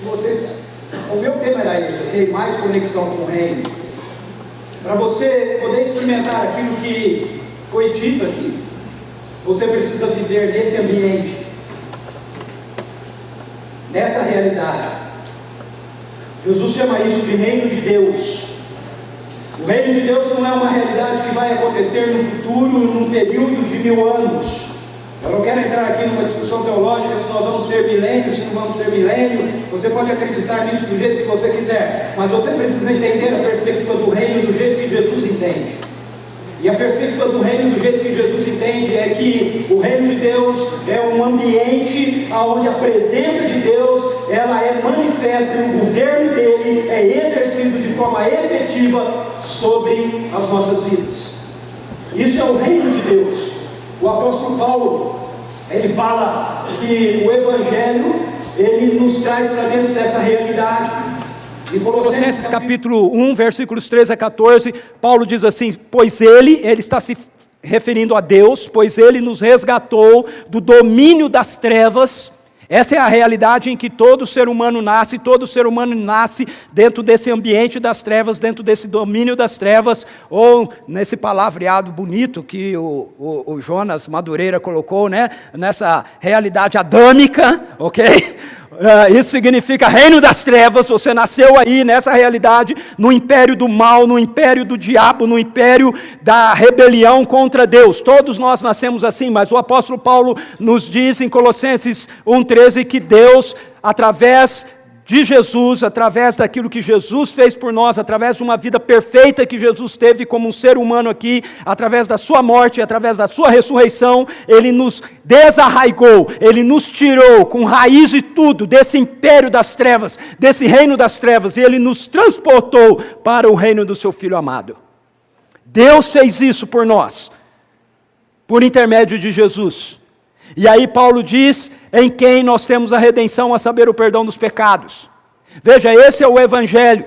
se vocês... O meu tema era isso, ok? Mais conexão com o reino. Para você poder experimentar aquilo que foi dito aqui, você precisa viver nesse ambiente, nessa realidade. Jesus chama isso de reino de Deus. O reino de Deus não é uma realidade que vai acontecer no futuro, num período de 1000 anos. Eu não quero entrar aqui numa discussão teológica se nós vamos ter milênio, se não vamos ter milênio. Você pode acreditar nisso do jeito que você quiser, mas você precisa entender a perspectiva do reino do jeito que Jesus entende. E a perspectiva do reino do jeito que Jesus entende é que o reino de Deus é um ambiente onde a presença de Deus ela é manifesta e o governo dele é exercido de forma efetiva sobre as nossas vidas. Isso é o reino de Deus. O apóstolo Paulo, ele fala que o Evangelho, ele nos traz para dentro dessa realidade. Em Colossenses capítulo 1, versículos 13 a 14, Paulo diz assim, pois ele está se referindo a Deus, pois ele nos resgatou do domínio das trevas. Essa é a realidade em que todo ser humano nasce dentro desse ambiente das trevas, dentro desse domínio das trevas, ou nesse palavreado bonito que o Jonas Madureira colocou, né? Nessa realidade adâmica, ok? Isso significa reino das trevas. Você nasceu aí nessa realidade, no império do mal, no império do diabo, no império da rebelião contra Deus. Todos nós nascemos assim, mas o apóstolo Paulo nos diz em Colossenses 1,13 que Deus, através de Jesus, através daquilo que Jesus fez por nós, através de uma vida perfeita que Jesus teve como um ser humano aqui, através da sua morte, através da sua ressurreição, Ele nos desarraigou, Ele nos tirou com raiz e tudo desse império das trevas, desse reino das trevas, e Ele nos transportou para o reino do seu Filho amado. Deus fez isso por nós, por intermédio de Jesus. E aí Paulo diz, em quem nós temos a redenção, a saber, o perdão dos pecados. Veja, esse é o Evangelho.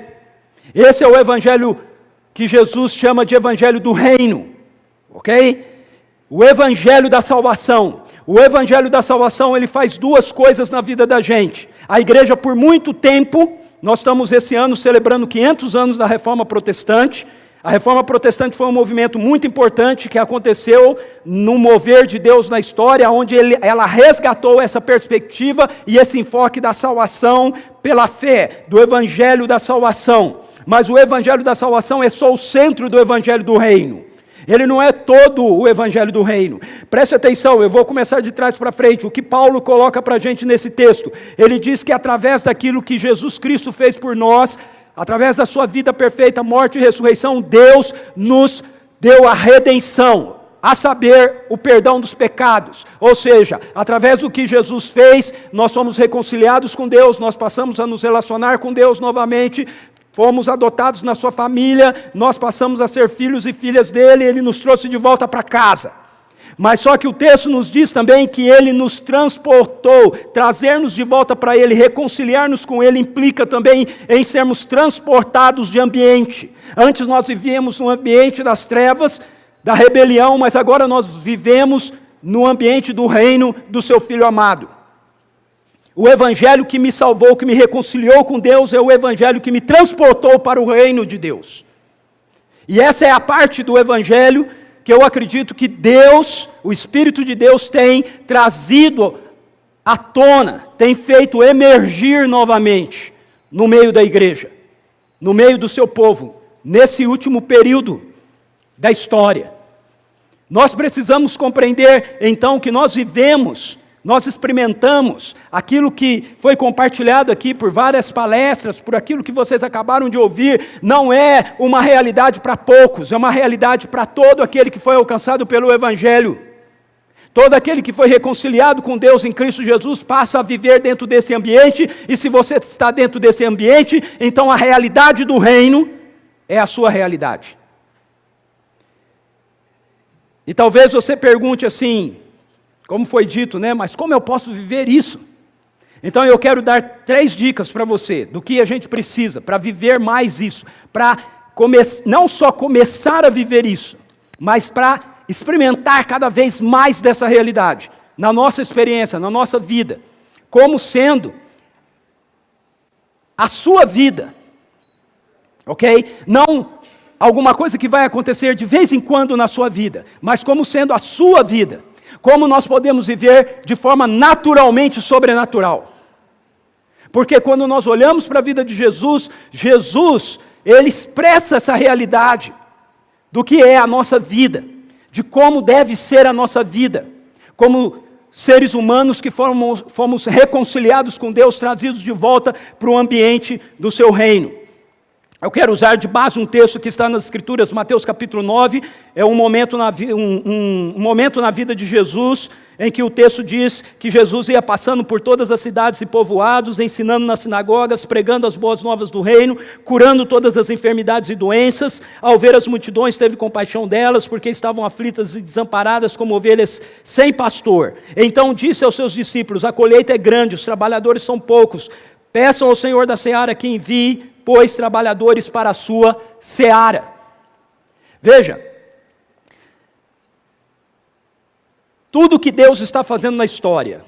Esse é o Evangelho que Jesus chama de Evangelho do Reino. Ok? O Evangelho da salvação. O Evangelho da salvação, ele faz duas coisas na vida da gente. A igreja, por muito tempo, nós estamos esse ano celebrando 500 anos da Reforma Protestante. A Reforma Protestante foi um movimento muito importante que aconteceu no mover de Deus na história, onde ela resgatou essa perspectiva e esse enfoque da salvação pela fé, do Evangelho da salvação. Mas o Evangelho da salvação é só o centro do Evangelho do Reino. Ele não é todo o Evangelho do Reino. Preste atenção, eu vou começar de trás para frente. O que Paulo coloca para a gente nesse texto? Ele diz que através daquilo que Jesus Cristo fez por nós, através da sua vida perfeita, morte e ressurreição, Deus nos deu a redenção, a saber, o perdão dos pecados. Ou seja, através do que Jesus fez, nós somos reconciliados com Deus, nós passamos a nos relacionar com Deus novamente, fomos adotados na sua família, nós passamos a ser filhos e filhas dele, ele nos trouxe de volta para casa. Mas só que o texto nos diz também que Ele nos transportou, trazer-nos de volta para Ele, reconciliar-nos com Ele, implica também em sermos transportados de ambiente. Antes nós vivíamos no ambiente das trevas, da rebelião, mas agora nós vivemos no ambiente do reino do Seu Filho amado. O Evangelho que me salvou, que me reconciliou com Deus, é o Evangelho que me transportou para o reino de Deus. E essa é a parte do Evangelho que eu acredito que Deus, o Espírito de Deus tem trazido à tona, tem feito emergir novamente no meio da igreja, no meio do seu povo, nesse último período da história. Nós precisamos compreender então que nós vivemos, nós experimentamos aquilo que foi compartilhado aqui por várias palestras, por aquilo que vocês acabaram de ouvir, não é uma realidade para poucos, é uma realidade para todo aquele que foi alcançado pelo Evangelho. Todo aquele que foi reconciliado com Deus em Cristo Jesus passa a viver dentro desse ambiente, e se você está dentro desse ambiente, então a realidade do reino é a sua realidade. E talvez você pergunte assim, como foi dito, né? Mas como eu posso viver isso? Então eu quero dar 3 dicas para você, do que a gente precisa para viver mais isso, para não só começar a viver isso, mas para experimentar cada vez mais dessa realidade, na nossa experiência, na nossa vida, como sendo a sua vida, ok? Não alguma coisa que vai acontecer de vez em quando na sua vida, mas como sendo a sua vida. Como nós podemos viver de forma naturalmente sobrenatural. Porque quando nós olhamos para a vida de Jesus, ele expressa essa realidade do que é a nossa vida, de como deve ser a nossa vida, como seres humanos que fomos reconciliados com Deus, trazidos de volta para o ambiente do seu reino. Eu quero usar de base um texto que está nas Escrituras, Mateus capítulo 9, é um momento na vida de Jesus, em que o texto diz que Jesus ia passando por todas as cidades e povoados, ensinando nas sinagogas, pregando as boas novas do reino, curando todas as enfermidades e doenças. Ao ver as multidões, teve compaixão delas, porque estavam aflitas e desamparadas como ovelhas sem pastor. Então disse aos seus discípulos: a colheita é grande, os trabalhadores são poucos. Peçam ao Senhor da seara que envie, pois, trabalhadores para a sua seara. Veja, tudo que Deus está fazendo na história,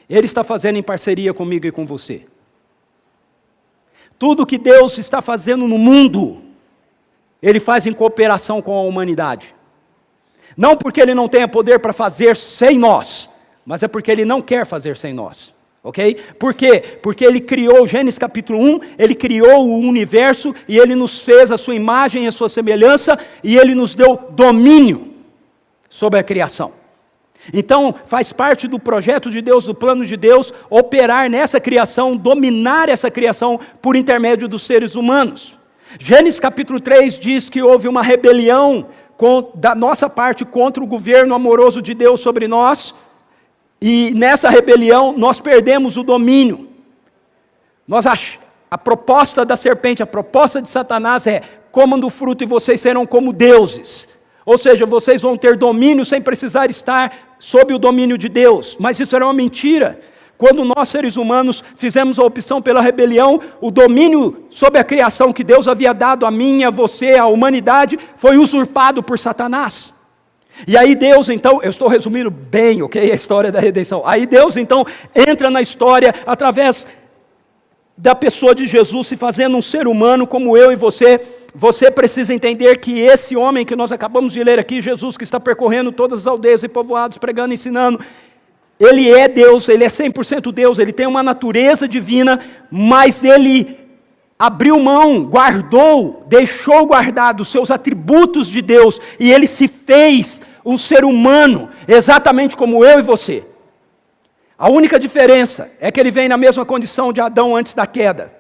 Ele está fazendo em parceria comigo e com você. Tudo que Deus está fazendo no mundo, Ele faz em cooperação com a humanidade. Não porque Ele não tenha poder para fazer sem nós, mas é porque Ele não quer fazer sem nós. Ok? Por quê? Porque Ele criou, Gênesis capítulo 1, Ele criou o universo e Ele nos fez a sua imagem e a sua semelhança e Ele nos deu domínio sobre a criação. Então, faz parte do projeto de Deus, do plano de Deus, operar nessa criação, dominar essa criação por intermédio dos seres humanos. Gênesis capítulo 3 diz que houve uma rebelião da nossa parte contra o governo amoroso de Deus sobre nós. E nessa rebelião nós perdemos o domínio. A proposta da serpente, a proposta de Satanás é: comam do fruto e vocês serão como deuses. Ou seja, vocês vão ter domínio sem precisar estar sob o domínio de Deus. Mas isso era uma mentira. Quando nós, seres humanos, fizemos a opção pela rebelião, o domínio sobre a criação que Deus havia dado a mim, a você, à humanidade, foi usurpado por Satanás. E aí Deus então, eu estou resumindo bem, ok, a história da redenção. Aí Deus então entra na história através da pessoa de Jesus, se fazendo um ser humano como eu e você. Você precisa entender que esse homem que nós acabamos de ler aqui, Jesus, que está percorrendo todas as aldeias e povoados, pregando, ensinando, ele é Deus, ele é 100% Deus, ele tem uma natureza divina, mas ele abriu mão, guardou, deixou guardados os seus atributos de Deus, e ele se fez um ser humano, exatamente como eu e você. A única diferença é que ele vem na mesma condição de Adão antes da queda.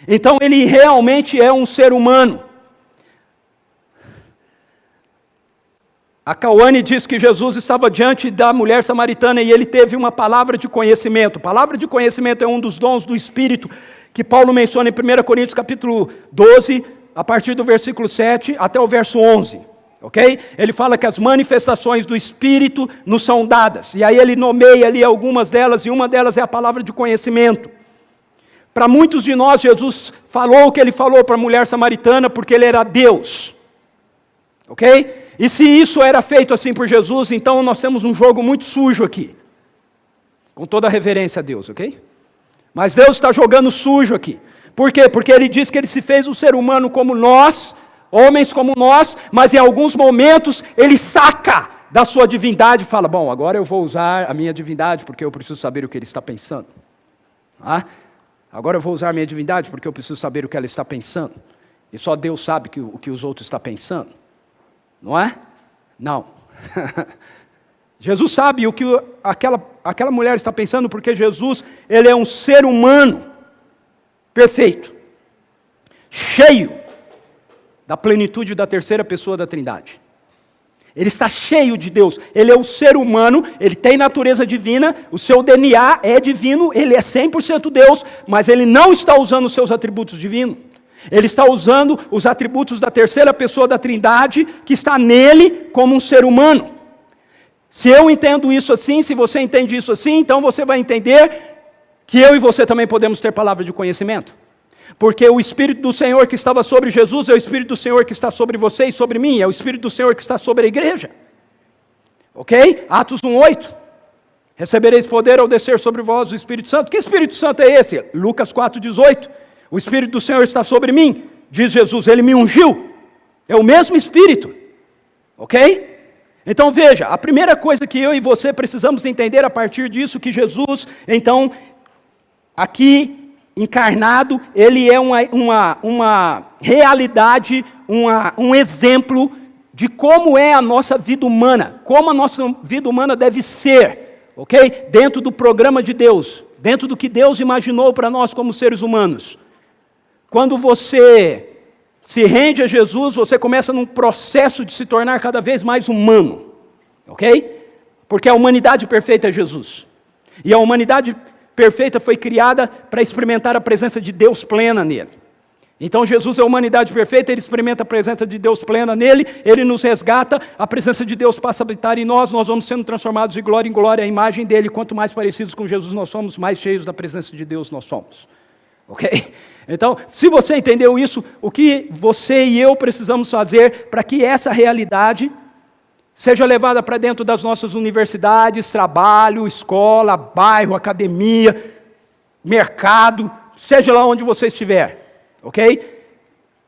Então ele realmente é um ser humano. A Cauane diz que Jesus estava diante da mulher samaritana e ele teve uma palavra de conhecimento. Palavra de conhecimento é um dos dons do Espírito que Paulo menciona em 1 Coríntios capítulo 12, a partir do versículo 7 até o verso 11. Ok? Ele fala que as manifestações do Espírito nos são dadas. E aí ele nomeia ali algumas delas, e uma delas é a palavra de conhecimento. Para muitos de nós, Jesus falou o que ele falou para a mulher samaritana porque ele era Deus. Ok? E se isso era feito assim por Jesus, então nós temos um jogo muito sujo aqui. Com toda a reverência a Deus, ok? Mas Deus está jogando sujo aqui. Por quê? Porque Ele diz que Ele se fez um ser humano como nós, homens como nós, mas em alguns momentos Ele saca da sua divindade e fala: bom, agora eu vou usar a minha divindade porque eu preciso saber o que Ele está pensando. Agora eu vou usar a minha divindade porque eu preciso saber o que ela está pensando. E só Deus sabe o que os outros estão pensando. Não é? Não. Jesus sabe o que aquela mulher está pensando, porque Jesus, ele é um ser humano perfeito, cheio da plenitude da terceira pessoa da Trindade. Ele está cheio de Deus, ele é um ser humano, ele tem natureza divina, o seu DNA é divino, ele é 100% Deus, mas ele não está usando os seus atributos divinos. Ele está usando os atributos da terceira pessoa da Trindade, que está nele como um ser humano. Se eu entendo isso assim, se você entende isso assim, então você vai entender que eu e você também podemos ter palavra de conhecimento. Porque o Espírito do Senhor que estava sobre Jesus é o Espírito do Senhor que está sobre você e sobre mim, é o Espírito do Senhor que está sobre a igreja. Ok? Atos 1:8. Recebereis poder ao descer sobre vós o Espírito Santo. Que Espírito Santo é esse? Lucas 4,18. O Espírito do Senhor está sobre mim, diz Jesus, Ele me ungiu. É o mesmo Espírito, ok? Então veja, a primeira coisa que eu e você precisamos entender a partir disso, que Jesus, então, aqui encarnado, Ele é uma realidade, um exemplo de como é a nossa vida humana, como a nossa vida humana deve ser, ok? Dentro do programa de Deus, dentro do que Deus imaginou para nós como seres humanos. Quando você se rende a Jesus, você começa num processo de se tornar cada vez mais humano, ok? Porque a humanidade perfeita é Jesus. E a humanidade perfeita foi criada para experimentar a presença de Deus plena nele. Então Jesus é a humanidade perfeita, Ele experimenta a presença de Deus plena nele, Ele nos resgata, a presença de Deus passa a habitar em nós vamos sendo transformados de glória em glória, a imagem dele. Quanto mais parecidos com Jesus nós somos, mais cheios da presença de Deus nós somos. Ok? Então, se você entendeu isso, o que você e eu precisamos fazer para que essa realidade seja levada para dentro das nossas universidades, trabalho, escola, bairro, academia, mercado, seja lá onde você estiver. Ok?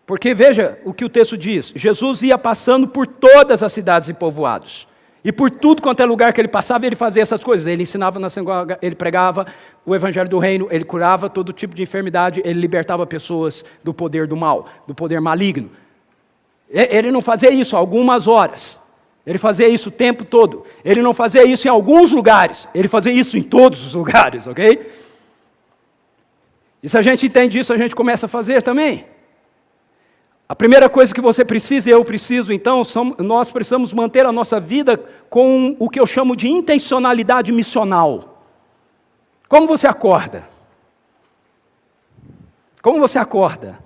Porque veja o que o texto diz, Jesus ia passando por todas as cidades e povoados, e por tudo quanto é lugar que Ele passava, Ele fazia essas coisas, Ele ensinava na sinagoga, Ele pregava o evangelho do reino, Ele curava todo tipo de enfermidade, Ele libertava pessoas do poder do mal, do poder maligno. Ele não fazia isso algumas horas, Ele fazia isso o tempo todo, Ele não fazia isso em alguns lugares, Ele fazia isso em todos os lugares, ok? E se a gente entende isso, a gente começa a fazer também. A primeira coisa que você precisa e eu preciso, então, nós precisamos manter a nossa vida com o que eu chamo de intencionalidade missional. Como você acorda? Como você acorda?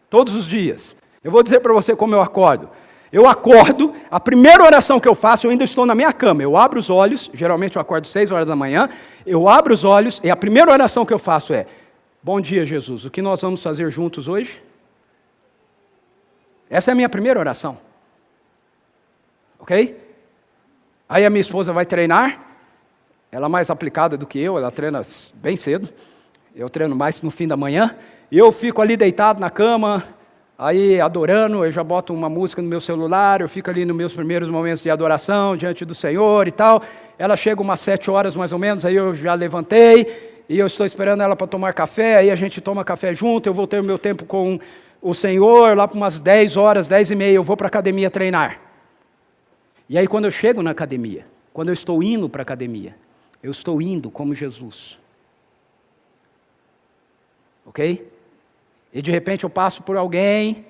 Todos os dias. Eu vou dizer para você como eu acordo. Eu acordo, a primeira oração que eu faço, eu ainda estou na minha cama, eu abro os olhos, geralmente eu acordo 6 horas da manhã, eu abro os olhos e a primeira oração que eu faço é: bom dia, Jesus, o que nós vamos fazer juntos hoje? Essa é a minha primeira oração. Ok? Aí a minha esposa vai treinar, ela é mais aplicada do que eu, ela treina bem cedo, eu treino mais no fim da manhã, e eu fico ali deitado na cama, aí adorando, eu já boto uma música no meu celular, eu fico ali nos meus primeiros momentos de adoração, diante do Senhor e tal. Ela chega umas 7 horas mais ou menos, aí eu já levantei, e eu estou esperando ela para tomar café, aí a gente toma café junto, eu vou ter o meu tempo com o Senhor, lá para umas 10 horas, 10h30, eu vou para a academia treinar. E aí quando eu chego na academia, quando eu estou indo para a academia, eu estou indo como Jesus. Ok? E de repente eu passo por alguém,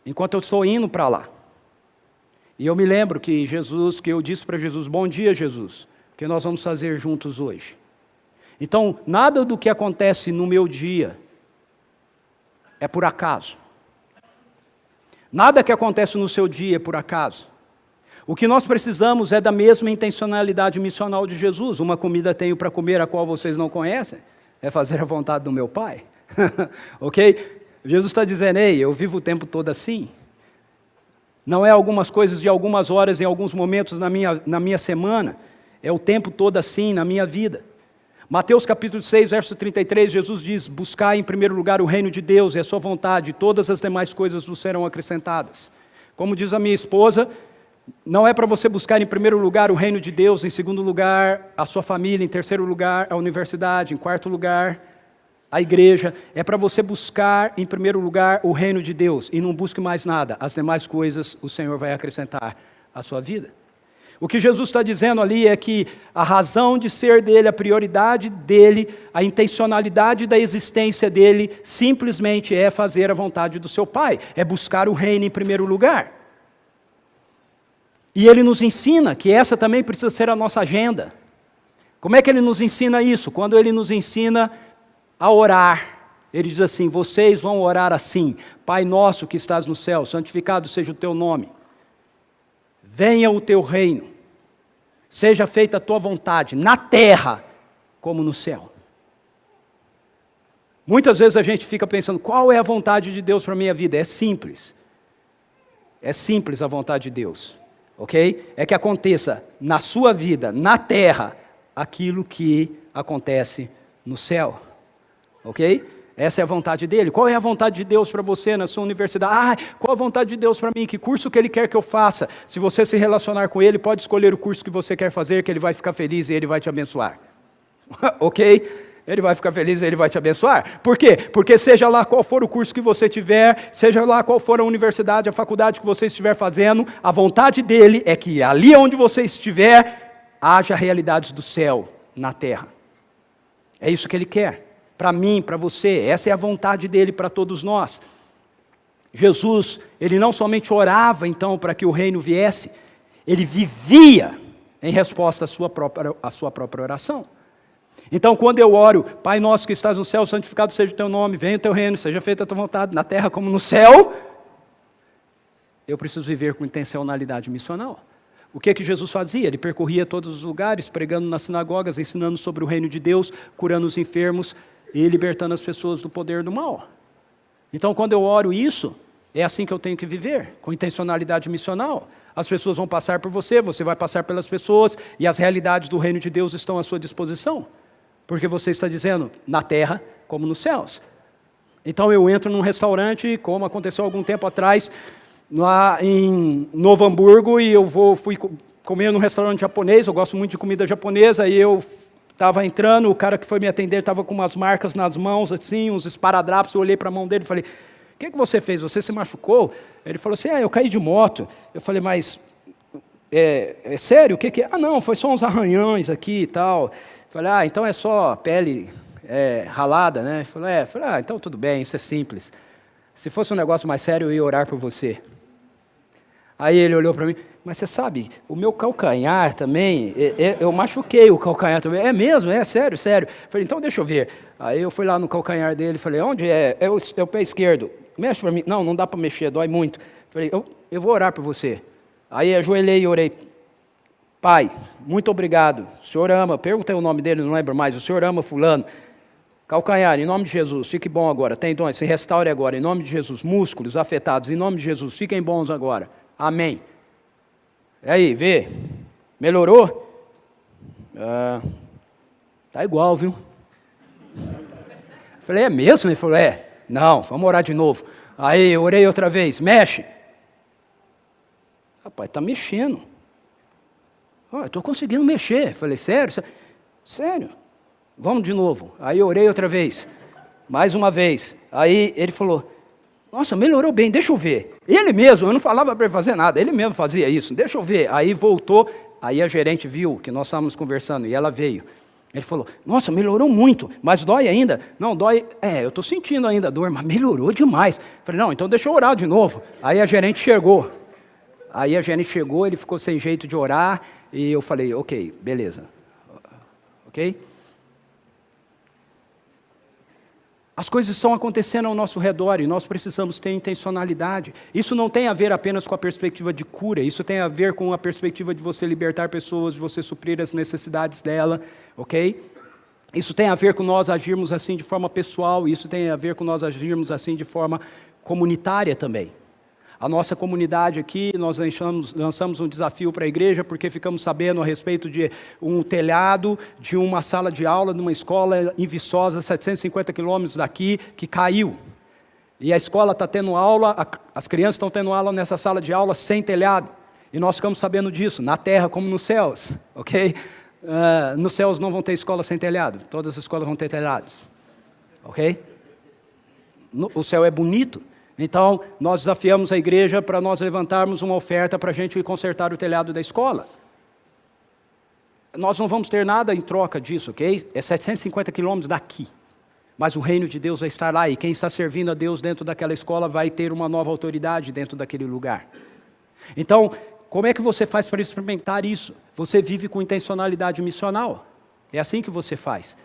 enquanto eu estou indo para lá. E eu me lembro que eu disse para Jesus: bom dia, Jesus, o que nós vamos fazer juntos hoje? Então, nada do que acontece no meu dia é por acaso. Nada que acontece no seu dia é por acaso. O que nós precisamos é da mesma intencionalidade missional de Jesus. Uma comida tenho para comer, a qual vocês não conhecem, é fazer a vontade do meu Pai. Ok? Jesus está dizendo: ei, eu vivo o tempo todo assim. Não é algumas coisas de algumas horas, em alguns momentos na minha semana. É o tempo todo assim na minha vida. Mateus capítulo 6, verso 33, Jesus diz: buscai em primeiro lugar o reino de Deus e a sua vontade, e todas as demais coisas vos serão acrescentadas. Como diz a minha esposa, não é para você buscar em primeiro lugar o reino de Deus, em segundo lugar a sua família, em terceiro lugar a universidade, em quarto lugar a igreja. É para você buscar em primeiro lugar o reino de Deus, e não busque mais nada, as demais coisas o Senhor vai acrescentar à sua vida. O que Jesus está dizendo ali é que a razão de ser dele, a prioridade dele, a intencionalidade da existência dele, simplesmente é fazer a vontade do seu Pai, é buscar o reino em primeiro lugar. E ele nos ensina que essa também precisa ser a nossa agenda. Como é que ele nos ensina isso? Quando ele nos ensina a orar, ele diz assim: vocês vão orar assim: Pai nosso que estás no céu, santificado seja o teu nome. Venha o teu reino, seja feita a tua vontade, na terra como no céu. Muitas vezes a gente fica pensando: qual é a vontade de Deus para a minha vida? É simples. É simples a vontade de Deus, ok? É que aconteça na sua vida, na terra, aquilo que acontece no céu. Ok? Essa é a vontade dele. Qual é a vontade de Deus para você na sua universidade? Qual a vontade de Deus para mim? Que curso que Ele quer que eu faça? Se você se relacionar com Ele, pode escolher o curso que você quer fazer, que Ele vai ficar feliz e Ele vai te abençoar. Ok? Ele vai ficar feliz e Ele vai te abençoar. Por quê? Porque seja lá qual for o curso que você tiver, seja lá qual for a universidade, a faculdade que você estiver fazendo, a vontade dEle é que ali onde você estiver, haja realidades do céu na terra. É isso que Ele quer. Para mim, para você, essa é a vontade dEle para todos nós. Jesus, Ele não somente orava então para que o reino viesse, Ele vivia em resposta à sua própria oração. Então, quando eu oro, Pai nosso que estás no céu, santificado seja o teu nome, venha o teu reino, seja feita a tua vontade, na terra como no céu, eu preciso viver com intencionalidade missional. O que Jesus fazia? Ele percorria todos os lugares, pregando nas sinagogas, ensinando sobre o reino de Deus, curando os enfermos e libertando as pessoas do poder do mal. Então, quando eu oro isso, é assim que eu tenho que viver, com intencionalidade missional. As pessoas vão passar por você, você vai passar pelas pessoas, e as realidades do reino de Deus estão à sua disposição. Porque você está dizendo, na terra como nos céus. Então eu entro num restaurante, como aconteceu algum tempo atrás, lá em Novo Hamburgo, e fui comer num restaurante japonês, eu gosto muito de comida japonesa, e eu estava entrando, o cara que foi me atender estava com umas marcas nas mãos, assim, uns esparadrapos, eu olhei para a mão dele e falei, o que você fez? Você se machucou? Ele falou assim, eu caí de moto. Eu falei, mas é sério? O que é? Não, foi só uns arranhões aqui e tal. Eu falei, então é só pele ralada, né? Ele falou, então tudo bem, isso é simples. Se fosse um negócio mais sério, eu ia orar por você. Aí ele olhou para mim, mas você sabe, o meu calcanhar também, eu machuquei o calcanhar também. É mesmo? É sério, sério. Eu falei, então deixa eu ver. Aí eu fui lá no calcanhar dele, falei, onde é? É o pé esquerdo. Mexe para mim. Não dá para mexer, dói muito. Eu falei, eu vou orar por você. Aí ajoelhei e orei. Pai, muito obrigado. O Senhor ama, perguntei o nome dele, não lembro mais. O Senhor ama fulano. Calcanhar, em nome de Jesus, fique bom agora. Tem dons, se restaure agora, em nome de Jesus. Músculos afetados, em nome de Jesus, fiquem bons agora. Amém. E aí, vê? Melhorou? Tá igual, viu? Eu falei, é mesmo? Ele falou, Não, vamos orar de novo. Aí, eu orei outra vez, mexe. Rapaz, tá mexendo. Eu estou conseguindo mexer. Eu falei, sério? Sério? Vamos de novo. Aí eu orei outra vez. Mais uma vez. Aí ele falou, nossa, melhorou bem, deixa eu ver. Ele mesmo, eu não falava para ele fazer nada, ele mesmo fazia isso, deixa eu ver. Aí voltou, aí a gerente viu que nós estávamos conversando e ela veio. Ele falou, nossa, melhorou muito, mas dói ainda? Não, dói, eu estou sentindo ainda a dor, mas melhorou demais. Eu falei, não, então deixa eu orar de novo. Aí a gerente chegou. Ele ficou sem jeito de orar e eu falei, ok, beleza. Ok? As coisas estão acontecendo ao nosso redor e nós precisamos ter intencionalidade. Isso não tem a ver apenas com a perspectiva de cura, isso tem a ver com a perspectiva de você libertar pessoas, de você suprir as necessidades dela, ok? Isso tem a ver com nós agirmos assim de forma pessoal, isso tem a ver com nós agirmos assim de forma comunitária também. A nossa comunidade aqui, nós lançamos um desafio para a igreja, porque ficamos sabendo a respeito de um telhado, de uma sala de aula, de uma escola em Viçosa, 750 quilômetros daqui, que caiu. E a escola está tendo aula, as crianças estão tendo aula nessa sala de aula sem telhado. E nós ficamos sabendo disso, na terra como nos céus, ok? Nos céus não vão ter escola sem telhado, todas as escolas vão ter telhados, ok? O céu é bonito. Então, nós desafiamos a igreja para nós levantarmos uma oferta para a gente ir consertar o telhado da escola. Nós não vamos ter nada em troca disso, ok? É 750 quilômetros daqui. Mas o reino de Deus vai estar lá e quem está servindo a Deus dentro daquela escola vai ter uma nova autoridade dentro daquele lugar. Então, como é que você faz para experimentar isso? Você vive com intencionalidade missional. É assim que você faz.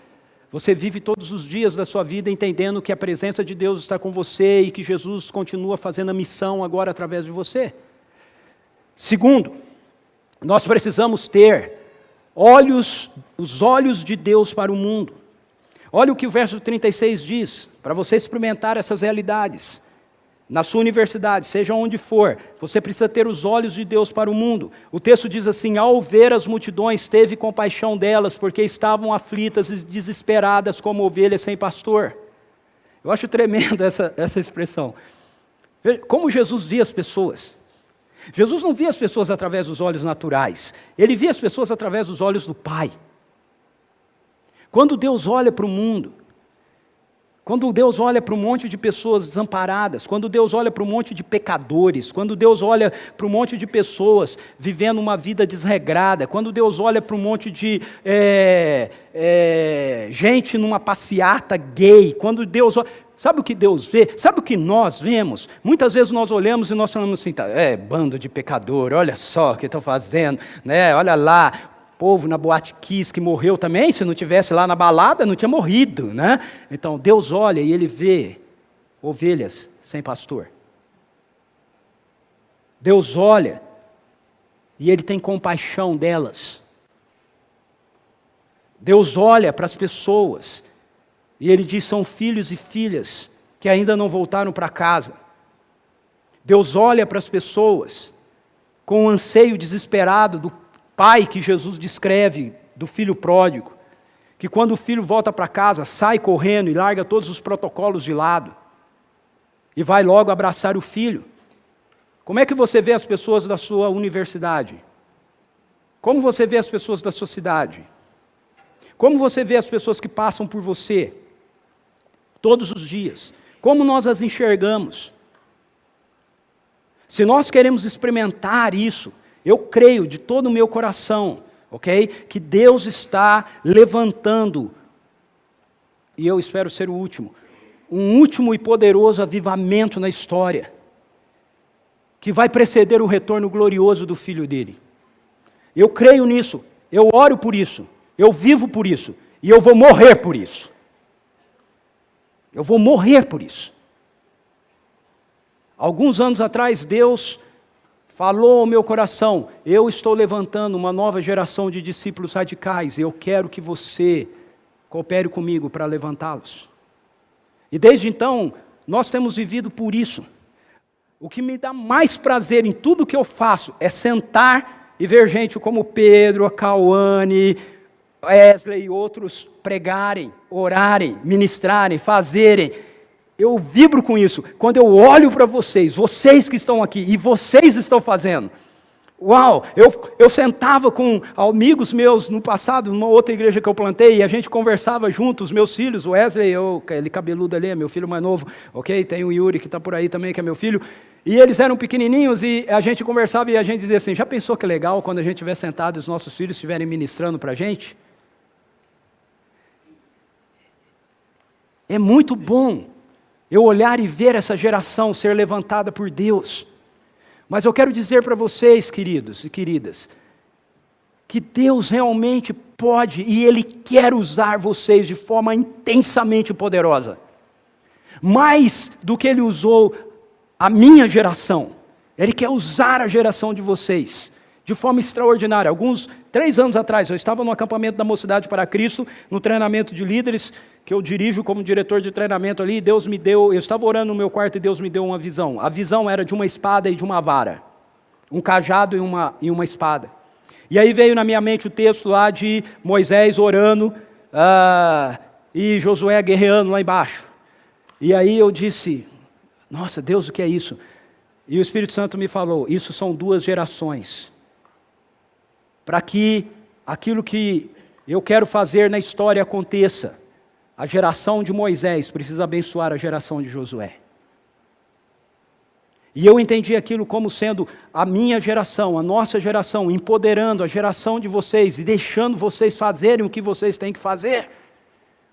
Você vive todos os dias da sua vida entendendo que a presença de Deus está com você e que Jesus continua fazendo a missão agora através de você. Segundo, nós precisamos ter os olhos de Deus para o mundo. Olha o que o verso 36 diz, para você experimentar essas realidades. na sua universidade, seja onde for, você precisa ter os olhos de Deus para o mundo. O texto diz assim: ao ver as multidões, teve compaixão delas, porque estavam aflitas e desesperadas como ovelhas sem pastor. Eu acho tremendo essa expressão. Como Jesus via as pessoas. Jesus não via as pessoas através dos olhos naturais, ele via as pessoas através dos olhos do Pai. Quando Deus olha para o mundo, quando Deus olha para um monte de pessoas desamparadas, quando Deus olha para um monte de pecadores, quando Deus olha para um monte de pessoas vivendo uma vida desregrada, quando Deus olha para um monte de gente numa passeata gay, quando Deus olha, sabe o que Deus vê? Sabe o que nós vemos? Muitas vezes nós olhamos e nós falamos assim, bando de pecador, olha só o que estão fazendo, né? Olha lá, povo na Boate Kiss que morreu também, se não tivesse lá na balada, não tinha morrido, né? Então, Deus olha e Ele vê ovelhas sem pastor. Deus olha e Ele tem compaixão delas. Deus olha para as pessoas e Ele diz, são filhos e filhas que ainda não voltaram para casa. Deus olha para as pessoas com um anseio desesperado do Pai que Jesus descreve, do filho pródigo, que quando o filho volta para casa, sai correndo e larga todos os protocolos de lado, e vai logo abraçar o filho. Como é que você vê as pessoas da sua universidade? Como você vê as pessoas da sua cidade? Como você vê as pessoas que passam por você, todos os dias? Como nós as enxergamos? Se nós queremos experimentar isso, eu creio de todo o meu coração, ok? Que Deus está levantando, e eu espero ser o último, um último e poderoso avivamento na história, que vai preceder o retorno glorioso do Filho dele. Eu creio nisso, eu oro por isso, eu vivo por isso, e eu vou morrer por isso. Eu vou morrer por isso. Alguns anos atrás, Deus falou ao meu coração, eu estou levantando uma nova geração de discípulos radicais, e eu quero que você coopere comigo para levantá-los. E desde então, nós temos vivido por isso. O que me dá mais prazer em tudo que eu faço é sentar e ver gente como Pedro, a Cauane, Wesley e outros pregarem, orarem, ministrarem, fazerem. Eu vibro com isso, quando eu olho para vocês que estão aqui, e vocês estão fazendo. Uau, eu sentava com amigos meus no passado, numa outra igreja que eu plantei, e a gente conversava juntos, meus filhos, o Wesley, aquele cabeludo ali, é meu filho mais novo, ok? Tem o Yuri que está por aí também, que é meu filho, e eles eram pequenininhos, e a gente conversava, e a gente dizia assim, já pensou que legal quando a gente estiver sentado e os nossos filhos estiverem ministrando para a gente? É muito bom eu olhar e ver essa geração ser levantada por Deus. Mas eu quero dizer para vocês, queridos e queridas, que Deus realmente pode e Ele quer usar vocês de forma intensamente poderosa. Mais do que Ele usou a minha geração. Ele quer usar a geração de vocês de forma extraordinária. 3 anos atrás, eu estava no acampamento da Mocidade para Cristo, no treinamento de líderes, que eu dirijo como diretor de treinamento ali, Deus me deu, eu estava orando no meu quarto e Deus me deu uma visão. A visão era de uma espada e de uma vara. Um cajado e uma espada. E aí veio na minha mente o texto lá de Moisés orando e Josué guerreando lá embaixo. E aí eu disse, nossa, Deus, o que é isso? E o Espírito Santo me falou, isso são 2 gerações. Para que aquilo que eu quero fazer na história aconteça. A geração de Moisés precisa abençoar a geração de Josué. E eu entendi aquilo como sendo a minha geração, a nossa geração, empoderando a geração de vocês e deixando vocês fazerem o que vocês têm que fazer.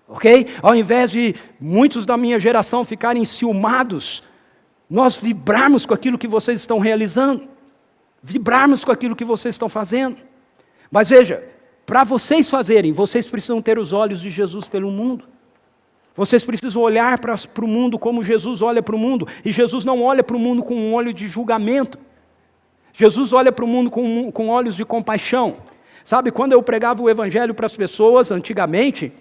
Ok? Ao invés de muitos da minha geração ficarem enciumados, nós vibrarmos com aquilo que vocês estão realizando. Vibrarmos com aquilo que vocês estão fazendo. Mas veja, para vocês fazerem, vocês precisam ter os olhos de Jesus pelo mundo. Vocês precisam olhar para o mundo como Jesus olha para o mundo. E Jesus não olha para o mundo com um olho de julgamento. Jesus olha para o mundo com olhos de compaixão. Sabe, quando eu pregava o evangelho para as pessoas, antigamente,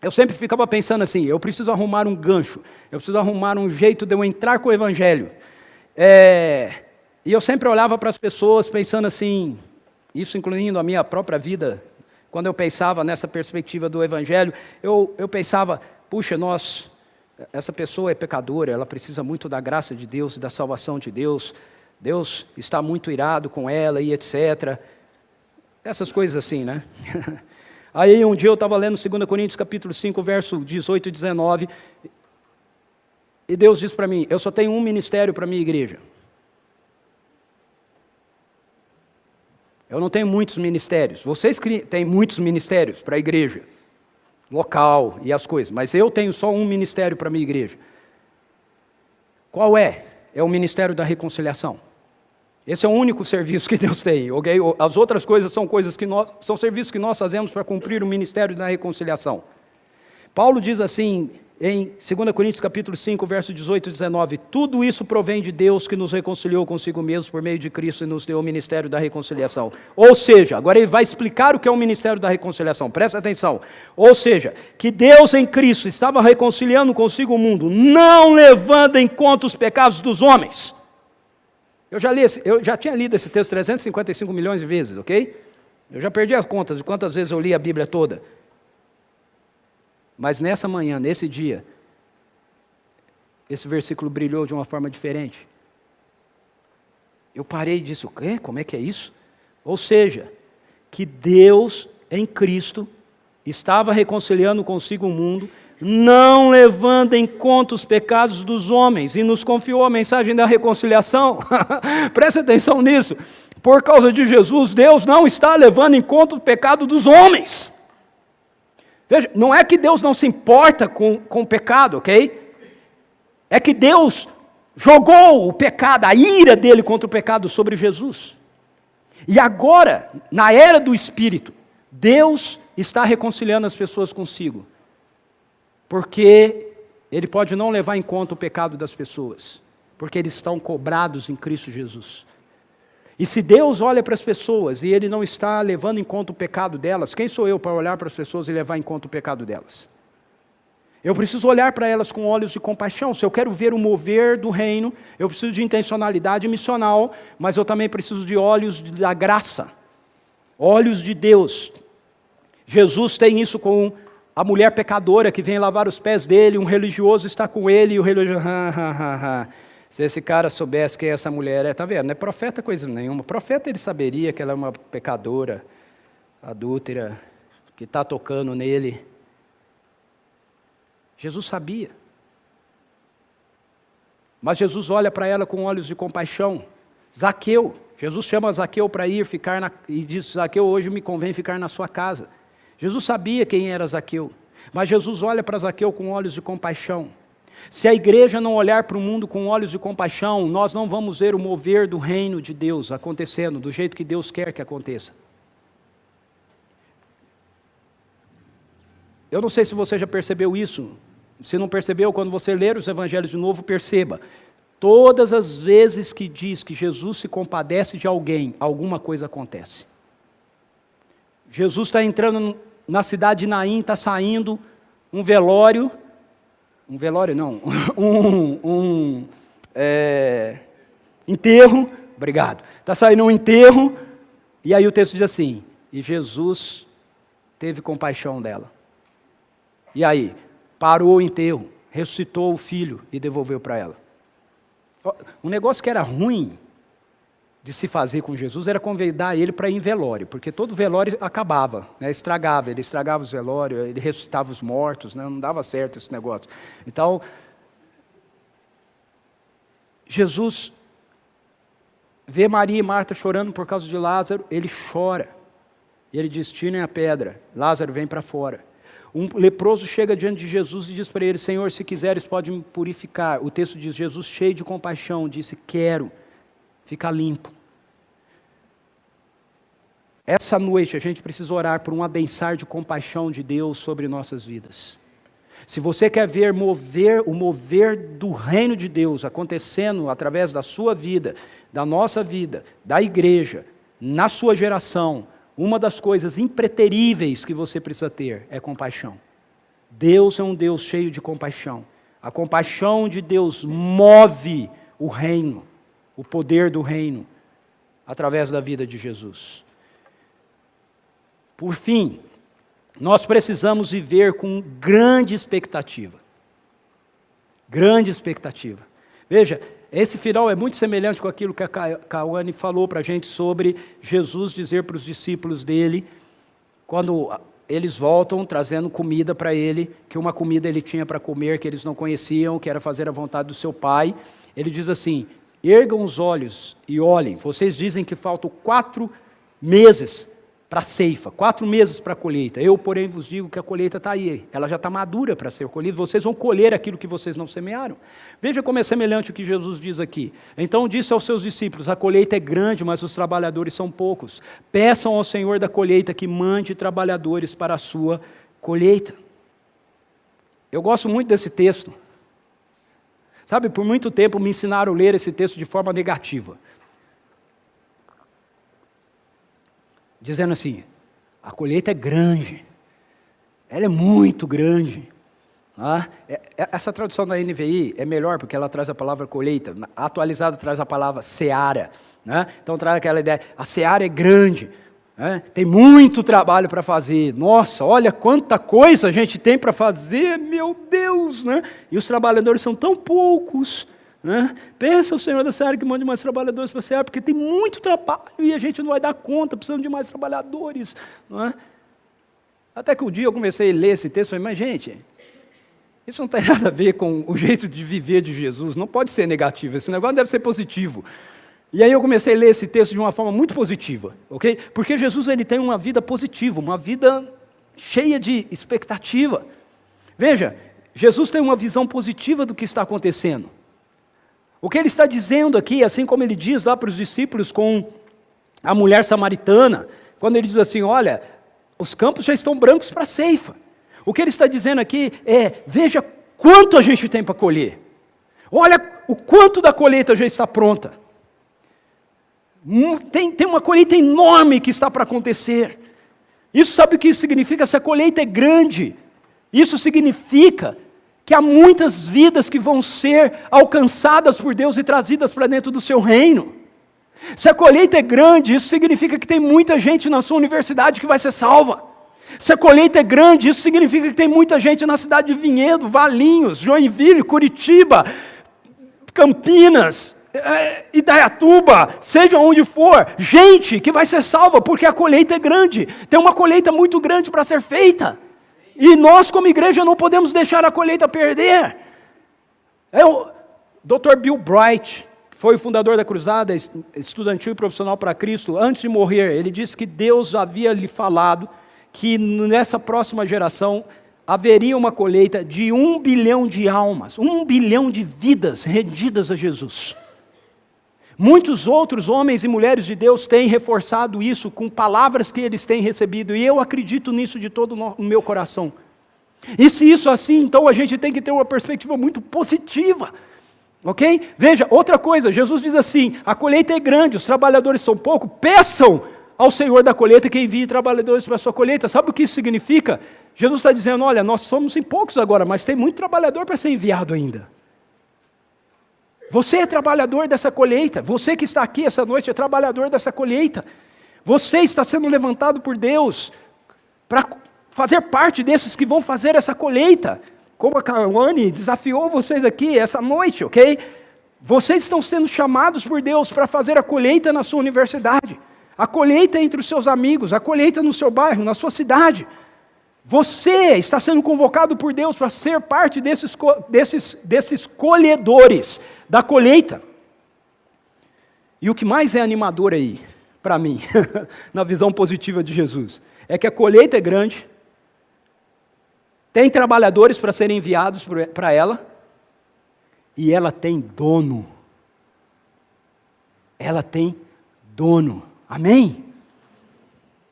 eu sempre ficava pensando assim, eu preciso arrumar um gancho, eu preciso arrumar um jeito de eu entrar com o Evangelho. E eu sempre olhava para as pessoas pensando assim, isso incluindo a minha própria vida, quando eu pensava nessa perspectiva do Evangelho, eu pensava, puxa, essa pessoa é pecadora, ela precisa muito da graça de Deus e da salvação de Deus, Deus está muito irado com ela e etc. Essas coisas assim, né? Aí um dia eu estava lendo 2 Coríntios capítulo 5, verso 18 e 19, e Deus disse para mim, eu só tenho um ministério para a minha igreja. Eu não tenho muitos ministérios. Vocês têm muitos ministérios para a igreja, local e as coisas, mas eu tenho só um ministério para a minha igreja. Qual é? É o ministério da reconciliação. Esse é o único serviço que Deus tem, ok? As outras coisas são são serviços que nós fazemos para cumprir o ministério da reconciliação. Paulo diz assim, em 2 Coríntios capítulo 5, verso 18 e 19, tudo isso provém de Deus que nos reconciliou consigo mesmo por meio de Cristo e nos deu o ministério da reconciliação. Ou seja, agora ele vai explicar o que é o ministério da reconciliação, presta atenção. Ou seja, que Deus em Cristo estava reconciliando consigo o mundo, não levando em conta os pecados dos homens. Eu já tinha lido esse texto 355 milhões de vezes, ok? Eu já perdi as contas de quantas vezes eu li a Bíblia toda. Mas nessa manhã, nesse dia, esse versículo brilhou de uma forma diferente. Eu parei e disse, o quê? Como é que é isso? Ou seja, que Deus em Cristo estava reconciliando consigo o mundo, não levando em conta os pecados dos homens, e nos confiou a mensagem da reconciliação. Preste atenção nisso. Por causa de Jesus, Deus não está levando em conta o pecado dos homens. Veja, não é que Deus não se importa com o pecado, ok? É que Deus jogou o pecado, a ira dele contra o pecado sobre Jesus. E agora, na era do Espírito, Deus está reconciliando as pessoas consigo. Porque Ele pode não levar em conta o pecado das pessoas, porque eles estão cobrados em Cristo Jesus. E se Deus olha para as pessoas e Ele não está levando em conta o pecado delas, quem sou eu para olhar para as pessoas e levar em conta o pecado delas? Eu preciso olhar para elas com olhos de compaixão. Se eu quero ver o mover do reino, eu preciso de intencionalidade missional, mas eu também preciso de olhos da graça, olhos de Deus. Jesus tem isso com a mulher pecadora que vem lavar os pés dele, um religioso está com ele, e o religioso, se esse cara soubesse quem essa mulher é, tá vendo? Não é profeta coisa nenhuma. Profeta ele saberia que ela é uma pecadora, adúltera, que está tocando nele. Jesus sabia. Mas Jesus olha para ela com olhos de compaixão. Zaqueu, Jesus chama Zaqueu para ir ficar e diz, Zaqueu, hoje me convém ficar na sua casa. Jesus sabia quem era Zaqueu, mas Jesus olha para Zaqueu com olhos de compaixão. Se a igreja não olhar para o mundo com olhos de compaixão, nós não vamos ver o mover do reino de Deus acontecendo do jeito que Deus quer que aconteça. Eu não sei se você já percebeu isso. Se não percebeu, quando você ler os evangelhos de novo, perceba. Todas as vezes que diz que Jesus se compadece de alguém, alguma coisa acontece. Jesus está entrando na cidade de Naim, está saindo um velório não, enterro, obrigado, está saindo um enterro, e aí o texto diz assim, e Jesus teve compaixão dela. E aí, parou o enterro, ressuscitou o filho e devolveu para ela. Um negócio que era ruim de se fazer com Jesus era convidar ele para ir em velório, porque todo velório acabava, né, ele estragava os velórios, ele ressuscitava os mortos, né, não dava certo esse negócio. Então, Jesus vê Maria e Marta chorando por causa de Lázaro, ele chora, e ele diz, tirem a pedra, Lázaro vem para fora. Um leproso chega diante de Jesus e diz para ele, Senhor, se quiseres pode me purificar. O texto diz, Jesus cheio de compaixão, disse, quero. Fica limpo. Essa noite a gente precisa orar por um adensar de compaixão de Deus sobre nossas vidas. Se você quer ver o mover do reino de Deus acontecendo através da sua vida, da nossa vida, da igreja, na sua geração, uma das coisas impreteríveis que você precisa ter é compaixão. Deus é um Deus cheio de compaixão. A compaixão de Deus move o reino, o poder do reino, através da vida de Jesus. Por fim, nós precisamos viver com grande expectativa. Grande expectativa. Veja, esse final é muito semelhante com aquilo que a Cauane falou para a gente sobre Jesus dizer para os discípulos dele, quando eles voltam trazendo comida para ele, que uma comida ele tinha para comer que eles não conheciam, que era fazer a vontade do seu Pai. Ele diz assim: ergam os olhos e olhem, vocês dizem que faltam 4 meses para a ceifa, 4 meses para a colheita. Eu, porém, vos digo que a colheita está aí, ela já está madura para ser colhida, vocês vão colher aquilo que vocês não semearam. Veja como é semelhante o que Jesus diz aqui. Então disse aos seus discípulos: a colheita é grande, mas os trabalhadores são poucos. Peçam ao Senhor da colheita que mande trabalhadores para a sua colheita. Eu gosto muito desse texto. Sabe, por muito tempo me ensinaram a ler esse texto de forma negativa. Dizendo assim, a colheita é grande, ela é muito grande. Essa tradução da NVI é melhor porque ela traz a palavra colheita, a atualizada traz a palavra seara. Então traz aquela ideia, a seara é grande, tem muito trabalho para fazer. Nossa, olha quanta coisa a gente tem para fazer, meu Deus! E os trabalhadores são tão poucos. Pensa o Senhor da seara que mande mais trabalhadores para a seara, porque tem muito trabalho e a gente não vai dar conta, precisamos de mais trabalhadores. Até que um dia eu comecei a ler esse texto e falei, mas gente, isso não tem nada a ver com o jeito de viver de Jesus, não pode ser negativo, esse negócio deve ser positivo. E aí eu comecei a ler esse texto de uma forma muito positiva, ok? Porque Jesus ele tem uma vida positiva, uma vida cheia de expectativa. Veja, Jesus tem uma visão positiva do que está acontecendo. O que ele está dizendo aqui, assim como ele diz lá para os discípulos com a mulher samaritana, quando ele diz assim, olha, os campos já estão brancos para a ceifa. O que ele está dizendo aqui é, veja quanto a gente tem para colher. Olha o quanto da colheita já está pronta. Tem uma colheita enorme que está para acontecer. Isso sabe o que isso significa? Essa colheita é grande. Isso significa que há muitas vidas que vão ser alcançadas por Deus e trazidas para dentro do seu reino. Se a colheita é grande, isso significa que tem muita gente na sua universidade que vai ser salva. Se a colheita é grande, isso significa que tem muita gente na cidade de Vinhedo, Valinhos, Joinville, Curitiba, Campinas, Indaiatuba, seja onde for, gente que vai ser salva, porque a colheita é grande. Tem uma colheita muito grande para ser feita. E nós, como igreja, não podemos deixar a colheita perder. O Dr. Bill Bright, que foi o fundador da Cruzada Estudantil e Profissional para Cristo, antes de morrer, ele disse que Deus havia lhe falado que nessa próxima geração haveria uma colheita de 1 bilhão de almas, 1 bilhão de vidas rendidas a Jesus. Muitos outros homens e mulheres de Deus têm reforçado isso com palavras que eles têm recebido, e eu acredito nisso de todo o meu coração. E se isso é assim, então a gente tem que ter uma perspectiva muito positiva, ok? Veja, outra coisa, Jesus diz assim, a colheita é grande, os trabalhadores são poucos, peçam ao Senhor da colheita que envie trabalhadores para a sua colheita. Sabe o que isso significa? Jesus está dizendo, olha, nós somos em poucos agora, mas tem muito trabalhador para ser enviado ainda. Você é trabalhador dessa colheita, você que está aqui essa noite é trabalhador dessa colheita. Você está sendo levantado por Deus para fazer parte desses que vão fazer essa colheita. Como a Cauane desafiou vocês aqui essa noite, ok? Vocês estão sendo chamados por Deus para fazer a colheita na sua universidade, a colheita entre os seus amigos, a colheita no seu bairro, na sua cidade. Você está sendo convocado por Deus para ser parte desses colhedores da colheita. E o que mais é animador aí, para mim, na visão positiva de Jesus, é que a colheita é grande, tem trabalhadores para serem enviados para ela, e ela tem dono. Ela tem dono. Amém?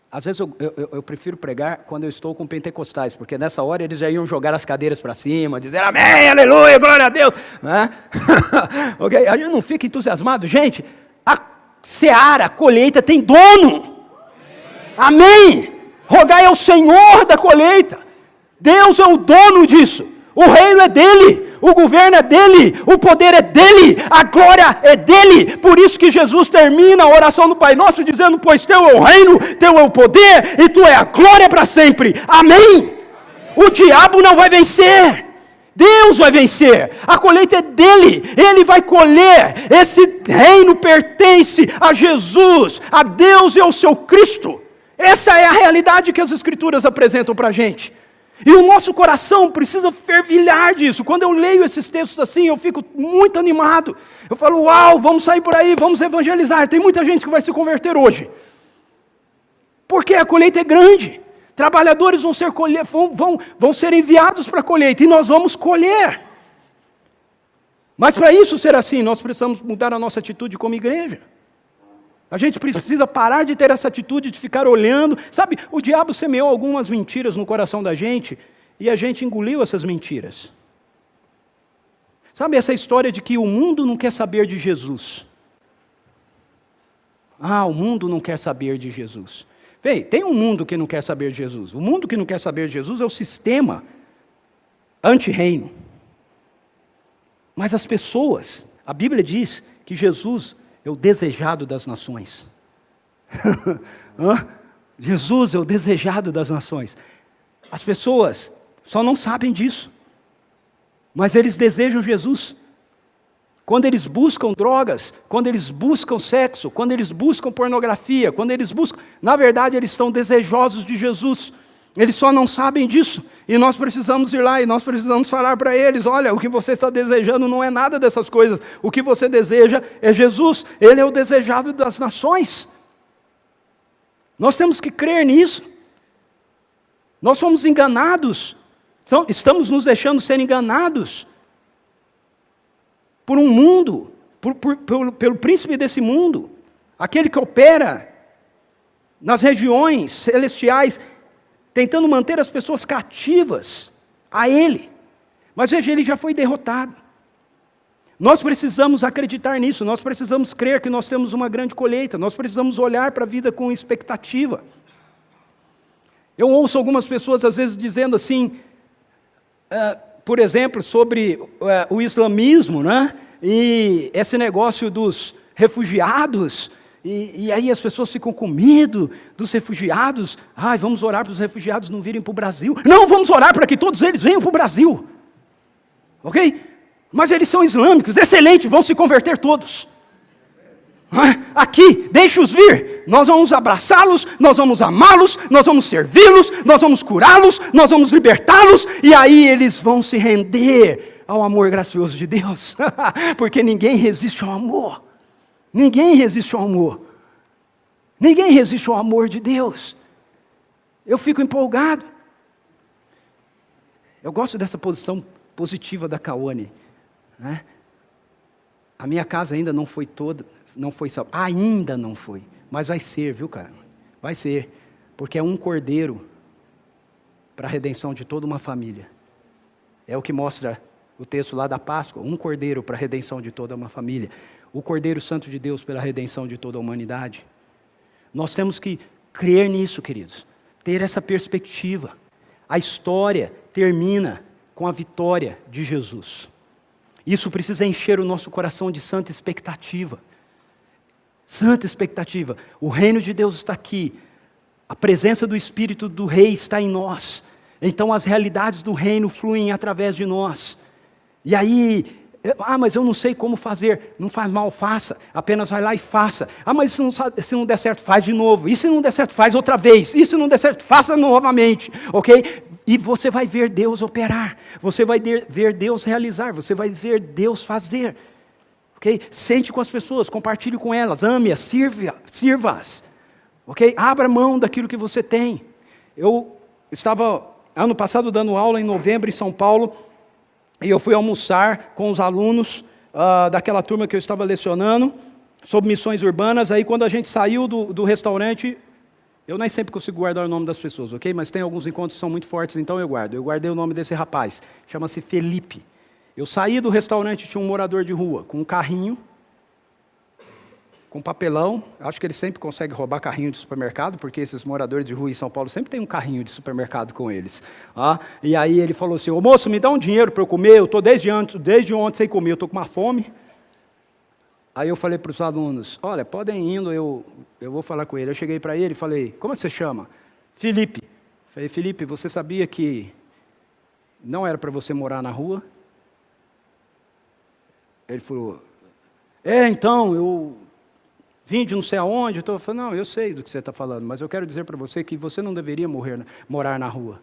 Às vezes eu prefiro pregar quando eu estou com pentecostais, porque nessa hora eles já iam jogar as cadeiras para cima, dizer amém, aleluia, glória a Deus. Okay? Aí eu não fico entusiasmado. Gente, a seara, a colheita tem dono. Amém? Rogai ao Senhor da colheita. Deus é o dono disso. O reino é dele, o governo é dele, o poder é dele, a glória é dele. Por isso que Jesus termina a oração do Pai Nosso dizendo: pois teu é o reino, teu é o poder e tu é a glória para sempre. Amém. O diabo não vai vencer. Deus vai vencer, a colheita é dele, ele vai colher, esse reino pertence a Jesus, a Deus e ao seu Cristo. Essa é a realidade que as Escrituras apresentam para a gente. E o nosso coração precisa fervilhar disso. Quando eu leio esses textos assim, eu fico muito animado. Eu falo: uau, vamos sair por aí, vamos evangelizar. Tem muita gente que vai se converter hoje. Porque a colheita é grande. Trabalhadores vão ser enviados para a colheita e nós vamos colher. Mas para isso ser assim, nós precisamos mudar a nossa atitude como igreja. A gente precisa parar de ter essa atitude de ficar olhando. Sabe, o diabo semeou algumas mentiras no coração da gente e a gente engoliu essas mentiras. Sabe essa história de que o mundo não quer saber de Jesus? O mundo não quer saber de Jesus. Bem, tem um mundo que não quer saber de Jesus. O mundo que não quer saber de Jesus é o sistema anti-reino. Mas as pessoas, a Bíblia diz que Jesus é o desejado das nações. Jesus é o desejado das nações. As pessoas só não sabem disso. Mas eles desejam Jesus. Quando eles buscam drogas, quando eles buscam sexo, quando eles buscam pornografia, quando eles buscam... Na verdade, eles estão desejosos de Jesus. Eles só não sabem disso. E nós precisamos ir lá e nós precisamos falar para eles: olha, o que você está desejando não é nada dessas coisas. O que você deseja é Jesus. Ele é o desejado das nações. Nós temos que crer nisso. Nós fomos enganados. Estamos nos deixando ser enganados por um mundo, pelo príncipe desse mundo, aquele que opera nas regiões celestiais, tentando manter as pessoas cativas a ele. Mas veja, ele já foi derrotado. Nós precisamos acreditar nisso, nós precisamos crer que nós temos uma grande colheita, nós precisamos olhar para a vida com expectativa. Eu ouço algumas pessoas às vezes dizendo assim, por exemplo, sobre o islamismo, né? E esse negócio dos refugiados, e aí as pessoas ficam com medo dos refugiados. Vamos orar para os refugiados não virem para o Brasil. Não, vamos orar para que todos eles venham para o Brasil. Ok? Mas eles são islâmicos, excelente, vão se converter todos. Aqui, deixe-os vir, nós vamos abraçá-los, nós vamos amá-los, nós vamos servi-los, nós vamos curá-los, nós vamos libertá-los, e aí eles vão se render ao amor gracioso de Deus, porque ninguém resiste ao amor, ninguém resiste ao amor, ninguém resiste ao amor de Deus. Eu fico empolgado, eu gosto dessa posição positiva da Kawane, né? A minha casa ainda não foi toda, não foi salva, ainda não foi, mas vai ser, viu, cara? Vai ser, porque é um cordeiro para a redenção de toda uma família. É o que mostra o texto lá da Páscoa, um cordeiro para a redenção de toda uma família. O Cordeiro Santo de Deus pela redenção de toda a humanidade. Nós temos que crer nisso, queridos, ter essa perspectiva. A história termina com a vitória de Jesus. Isso precisa encher o nosso coração de santa expectativa. Santa expectativa. O reino de Deus está aqui. A presença do Espírito do Rei está em nós. Então as realidades do reino fluem através de nós. E aí, mas eu não sei como fazer. Não faz mal, faça. Apenas vai lá e faça. Mas se não der certo, faz de novo. E se não der certo, faz outra vez. E se não der certo, faça novamente. Ok? E você vai ver Deus operar, você vai ver Deus realizar, você vai ver Deus fazer. Ok? Sente com as pessoas, compartilhe com elas, ame-as, sirva-as. Ok? Abra mão daquilo que você tem. Eu estava, ano passado, dando aula em novembro em São Paulo, e eu fui almoçar com os alunos daquela turma que eu estava lecionando, sobre missões urbanas. Aí quando a gente saiu do restaurante, eu nem sempre consigo guardar o nome das pessoas, ok? Mas tem alguns encontros que são muito fortes, então eu guardo. Eu guardei o nome desse rapaz, chama-se Felipe. Eu saí do restaurante, tinha um morador de rua, com um carrinho, com papelão. Acho que ele sempre consegue roubar carrinho de supermercado, porque esses moradores de rua em São Paulo sempre tem um carrinho de supermercado com eles. E aí ele falou assim, ô moço, me dá um dinheiro para eu comer, eu estou desde ontem sem comer, eu estou com uma fome. Aí eu falei para os alunos, olha, podem indo, eu vou falar com ele. Eu cheguei para ele e falei, como você chama? Felipe. Falei, Felipe, você sabia que não era para você morar na rua? Ele falou, então, eu vim de não sei aonde. Eu falei, não, eu sei do que você está falando, mas eu quero dizer para você que você não deveria morar na rua.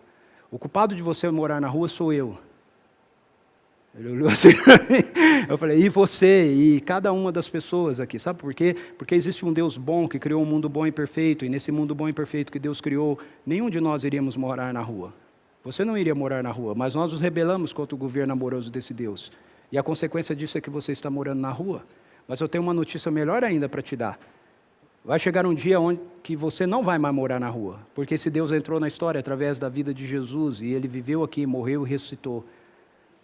O culpado de você morar na rua sou eu. Ele olhou assim para mim. Eu falei, e você, e cada uma das pessoas aqui, sabe por quê? Porque existe um Deus bom que criou um mundo bom e perfeito, e nesse mundo bom e perfeito que Deus criou, nenhum de nós iríamos morar na rua. Você não iria morar na rua, mas nós nos rebelamos contra o governo amoroso desse Deus. E a consequência disso é que você está morando na rua. Mas eu tenho uma notícia melhor ainda para te dar. Vai chegar um dia onde que você não vai mais morar na rua, porque esse Deus entrou na história através da vida de Jesus, e Ele viveu aqui, morreu e ressuscitou,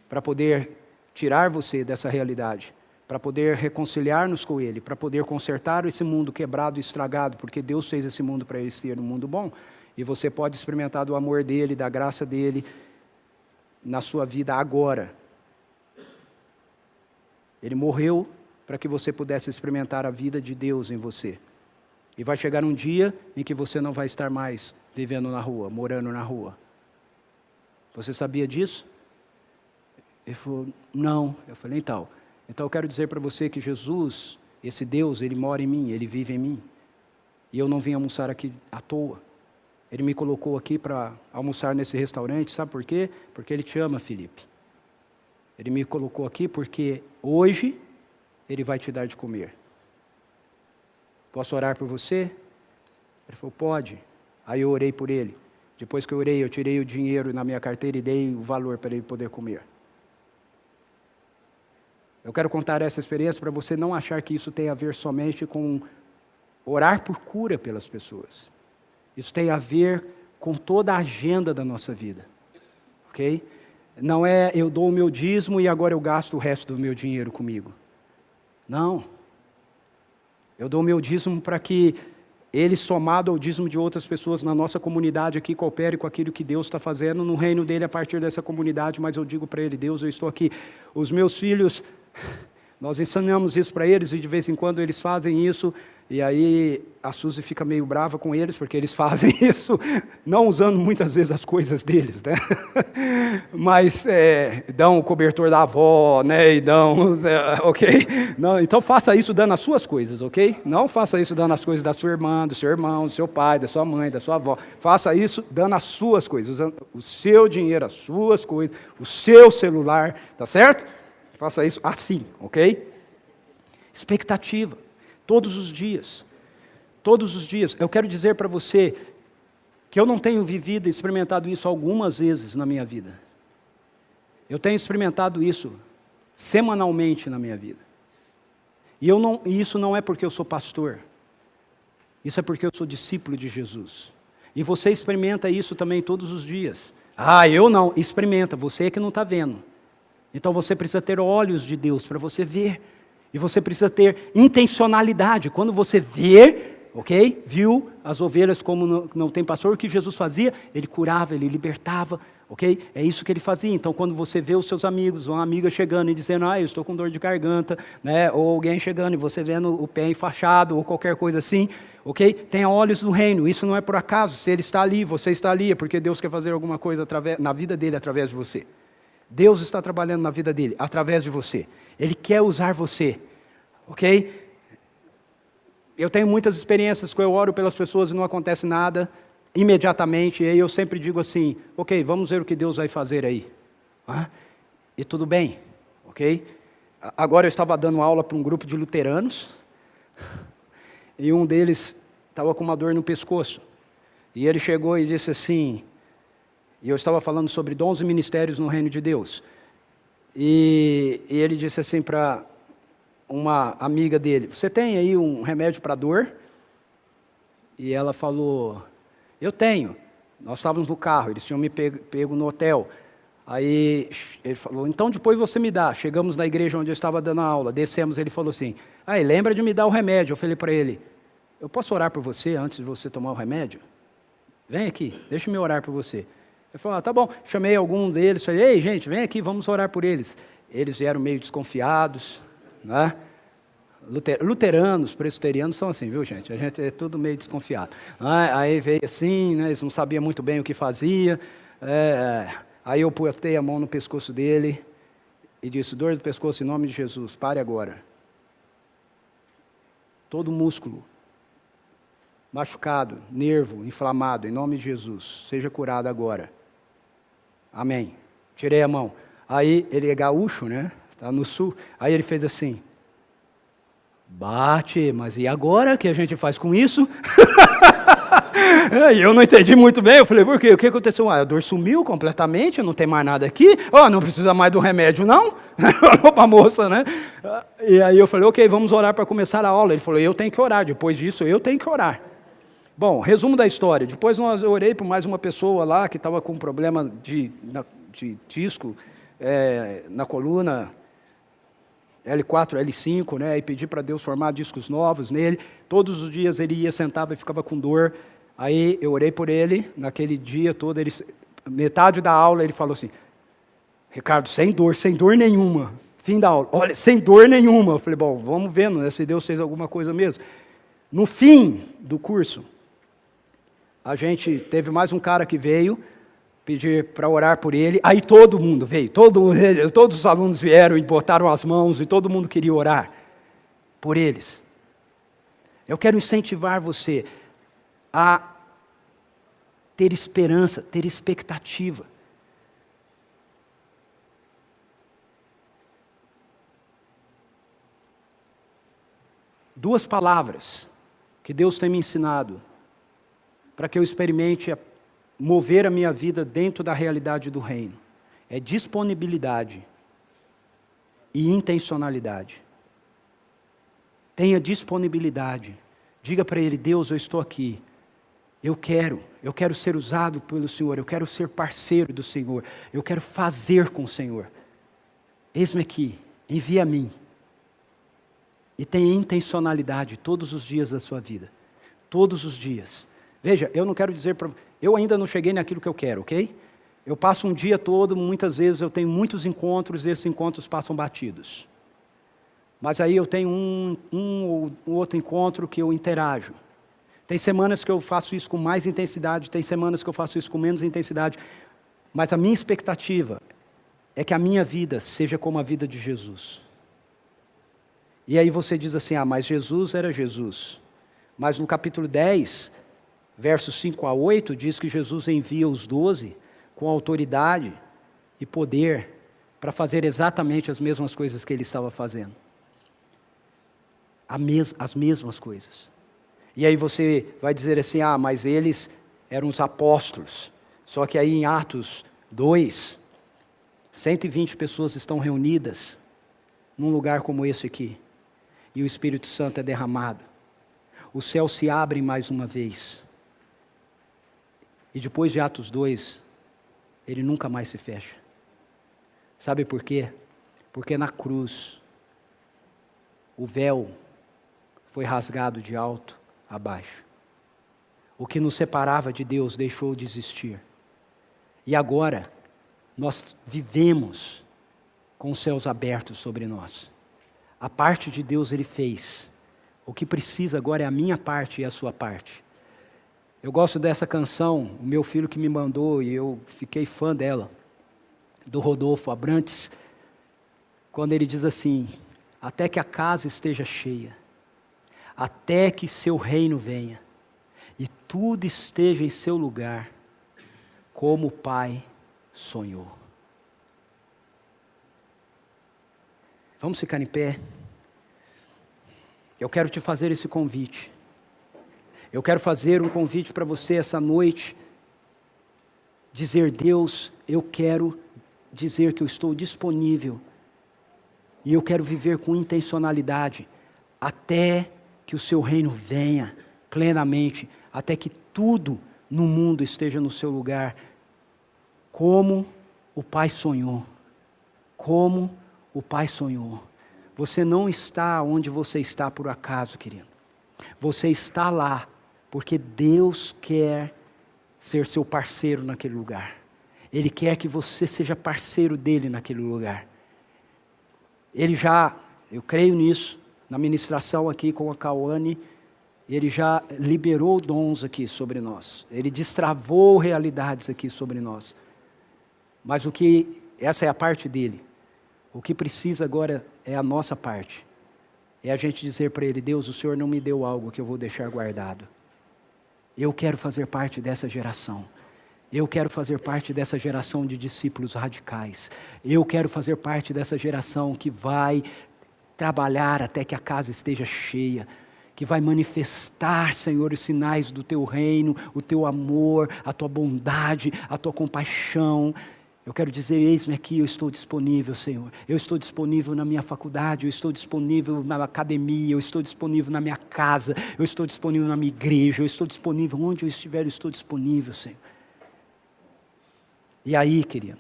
para poder tirar você dessa realidade, para poder reconciliar-nos com Ele, para poder consertar esse mundo quebrado e estragado, porque Deus fez esse mundo para ele ser um mundo bom, e você pode experimentar do amor dEle, da graça dEle, na sua vida agora. Ele morreu para que você pudesse experimentar a vida de Deus em você. E vai chegar um dia em que você não vai estar mais vivendo na rua, morando na rua. Você sabia disso? Ele falou, não. Eu falei, então eu quero dizer para você que Jesus, esse Deus, Ele mora em mim, Ele vive em mim. E eu não vim almoçar aqui à toa. Ele me colocou aqui para almoçar nesse restaurante, sabe por quê? Porque Ele te ama, Felipe. Ele me colocou aqui porque hoje Ele vai te dar de comer. Posso orar por você? Ele falou, pode. Aí eu orei por ele. Depois que eu orei, eu tirei o dinheiro na minha carteira e dei o valor para ele poder comer. Eu quero contar essa experiência para você não achar que isso tem a ver somente com orar por cura pelas pessoas. Isso tem a ver com toda a agenda da nossa vida. Ok? Não é eu dou o meu dízimo e agora eu gasto o resto do meu dinheiro comigo. Não. Eu dou o meu dízimo para que ele, somado ao dízimo de outras pessoas na nossa comunidade aqui, coopere com aquilo que Deus está fazendo no reino dele a partir dessa comunidade. Mas eu digo para ele, Deus, eu estou aqui. Os meus filhos, nós ensinamos isso para eles e de vez em quando eles fazem isso. E aí a Suzy fica meio brava com eles, porque eles fazem isso, não usando muitas vezes as coisas deles, né? Mas dão o cobertor da avó, né? E dão, ok? Não, então faça isso dando as suas coisas, ok? Não faça isso dando as coisas da sua irmã, do seu irmão, do seu pai, da sua mãe, da sua avó. Faça isso dando as suas coisas, usando o seu dinheiro, as suas coisas, o seu celular, tá certo? Faça isso assim, ok? Expectativa. Todos os dias. Todos os dias. Eu quero dizer para você que eu não tenho vivido e experimentado isso algumas vezes na minha vida. Eu tenho experimentado isso semanalmente na minha vida. E isso não é porque eu sou pastor. Isso é porque eu sou discípulo de Jesus. E você experimenta isso também todos os dias. Eu não. Experimenta. Você é que não está vendo. Então você precisa ter olhos de Deus para você ver. E você precisa ter intencionalidade. Quando você vê, ok? Viu as ovelhas como não tem pastor, o que Jesus fazia? Ele curava, ele libertava, ok? É isso que ele fazia. Então, quando você vê os seus amigos, uma amiga chegando e dizendo, eu estou com dor de garganta, né? Ou alguém chegando e você vendo o pé enfaixado, ou qualquer coisa assim, ok? Tenha olhos do reino. Isso não é por acaso. Se ele está ali, você está ali, é porque Deus quer fazer alguma coisa na vida dele através de você. Deus está trabalhando na vida dele, através de você. Ele quer usar você, ok? Eu tenho muitas experiências que eu oro pelas pessoas e não acontece nada imediatamente, e aí eu sempre digo assim, ok, vamos ver o que Deus vai fazer aí. E tudo bem, ok? Agora eu estava dando aula para um grupo de luteranos, e um deles estava com uma dor no pescoço, e ele chegou e disse assim, e eu estava falando sobre dons e ministérios no reino de Deus. E ele disse assim para uma amiga dele, você tem aí um remédio para dor? E ela falou, eu tenho. Nós estávamos no carro, eles tinham me pego no hotel. Aí ele falou, então depois você me dá. Chegamos na igreja onde eu estava dando a aula, descemos, ele falou assim, aí lembra de me dar o remédio. Eu falei para ele, eu posso orar por você antes de você tomar o remédio? Vem aqui, deixa eu orar por você. Ele falou, tá bom. Chamei alguns deles, falei, ei gente, vem aqui, vamos orar por eles. Eles vieram meio desconfiados, né? Luteranos, presbiterianos são assim, viu gente? A gente é tudo meio desconfiado. Aí veio assim, né? Eles não sabiam muito bem o que fazia. Aí eu botei a mão no pescoço dele e disse, dor do pescoço em nome de Jesus, pare agora. Todo músculo machucado, nervo, inflamado, em nome de Jesus, seja curado agora. Amém. Tirei a mão. Aí ele é gaúcho, né? Está no sul. Aí ele fez assim, bate, mas e agora? O que a gente faz com isso? E eu não entendi muito bem, eu falei, por quê? O que aconteceu? A dor sumiu completamente, não tem mais nada aqui. Não precisa mais do remédio, não? Falou para a moça, né? E aí eu falei, ok, vamos orar para começar a aula. Ele falou, eu tenho que orar, depois disso eu tenho que orar. Bom, resumo da história. Depois eu orei por mais uma pessoa lá que estava com problema de disco na coluna, L4, L5, né? E pedi para Deus formar discos novos nele. Todos os dias ele ia, sentava e ficava com dor. Aí eu orei por ele, naquele dia todo, metade da aula ele falou assim, Ricardo, sem dor nenhuma. Fim da aula, olha, sem dor nenhuma. Eu falei, bom, vamos vendo, né, se Deus fez alguma coisa mesmo. No fim do curso, a gente teve mais um cara que veio pedir para orar por ele, aí todo mundo veio, todos os alunos vieram e botaram as mãos e todo mundo queria orar por eles. Eu quero incentivar você a ter esperança, ter expectativa. Duas palavras que Deus tem me ensinado para que eu experimente mover a minha vida dentro da realidade do reino. É disponibilidade e intencionalidade. Tenha disponibilidade. Diga para Ele, Deus, eu estou aqui. Eu quero ser usado pelo Senhor, eu quero ser parceiro do Senhor, eu quero fazer com o Senhor. Eis-me aqui, envia a mim. E tenha intencionalidade todos os dias da sua vida. Todos os dias. Veja, eu não quero dizer para... Eu ainda não cheguei naquilo que eu quero, ok? Eu passo um dia todo, muitas vezes eu tenho muitos encontros, e esses encontros passam batidos. Mas aí eu tenho um ou outro encontro que eu interajo. Tem semanas que eu faço isso com mais intensidade, tem semanas que eu faço isso com menos intensidade. Mas a minha expectativa é que a minha vida seja como a vida de Jesus. E aí você diz assim, mas Jesus era Jesus. Mas no capítulo 10, versos 5 a 8, diz que Jesus envia os 12 com autoridade e poder para fazer exatamente as mesmas coisas que ele estava fazendo. As mesmas coisas. E aí você vai dizer assim, mas eles eram os apóstolos. Só que aí em Atos 2, 120 pessoas estão reunidas num lugar como esse aqui. E o Espírito Santo é derramado. O céu se abre mais uma vez. E depois de Atos 2, ele nunca mais se fecha. Sabe por quê? Porque na cruz, o véu foi rasgado de alto a baixo. O que nos separava de Deus deixou de existir. E agora, nós vivemos com os céus abertos sobre nós. A parte de Deus Ele fez. O que precisa agora é a minha parte e a sua parte. Eu gosto dessa canção, o meu filho que me mandou, e eu fiquei fã dela, do Rodolfo Abrantes, quando ele diz assim, até que a casa esteja cheia, até que seu reino venha, e tudo esteja em seu lugar, como o Pai sonhou. Vamos ficar em pé? Eu quero te fazer esse convite. Eu quero fazer um convite para você essa noite. Dizer, Deus, eu quero dizer que eu estou disponível. E eu quero viver com intencionalidade. Até que o seu reino venha plenamente. Até que tudo no mundo esteja no seu lugar. Como o Pai sonhou. Como o Pai sonhou. Você não está onde você está por acaso, querido. Você está lá porque Deus quer ser seu parceiro naquele lugar. Ele quer que você seja parceiro dele naquele lugar. Eu creio nisso, na ministração aqui com a Cauane, ele já liberou dons aqui sobre nós. Ele destravou realidades aqui sobre nós. Mas essa é a parte dele. O que precisa agora é a nossa parte. É a gente dizer para ele, Deus, o Senhor não me deu algo que eu vou deixar guardado. Eu quero fazer parte dessa geração. Eu quero fazer parte dessa geração de discípulos radicais. Eu quero fazer parte dessa geração que vai trabalhar até que a casa esteja cheia, que vai manifestar, Senhor, os sinais do Teu reino, o Teu amor, a Tua bondade, a Tua compaixão. Eu quero dizer, eis-me aqui, eu estou disponível, Senhor. Eu estou disponível na minha faculdade, eu estou disponível na academia, eu estou disponível na minha casa, eu estou disponível na minha igreja, eu estou disponível onde eu estiver, eu estou disponível, Senhor. E aí, querido,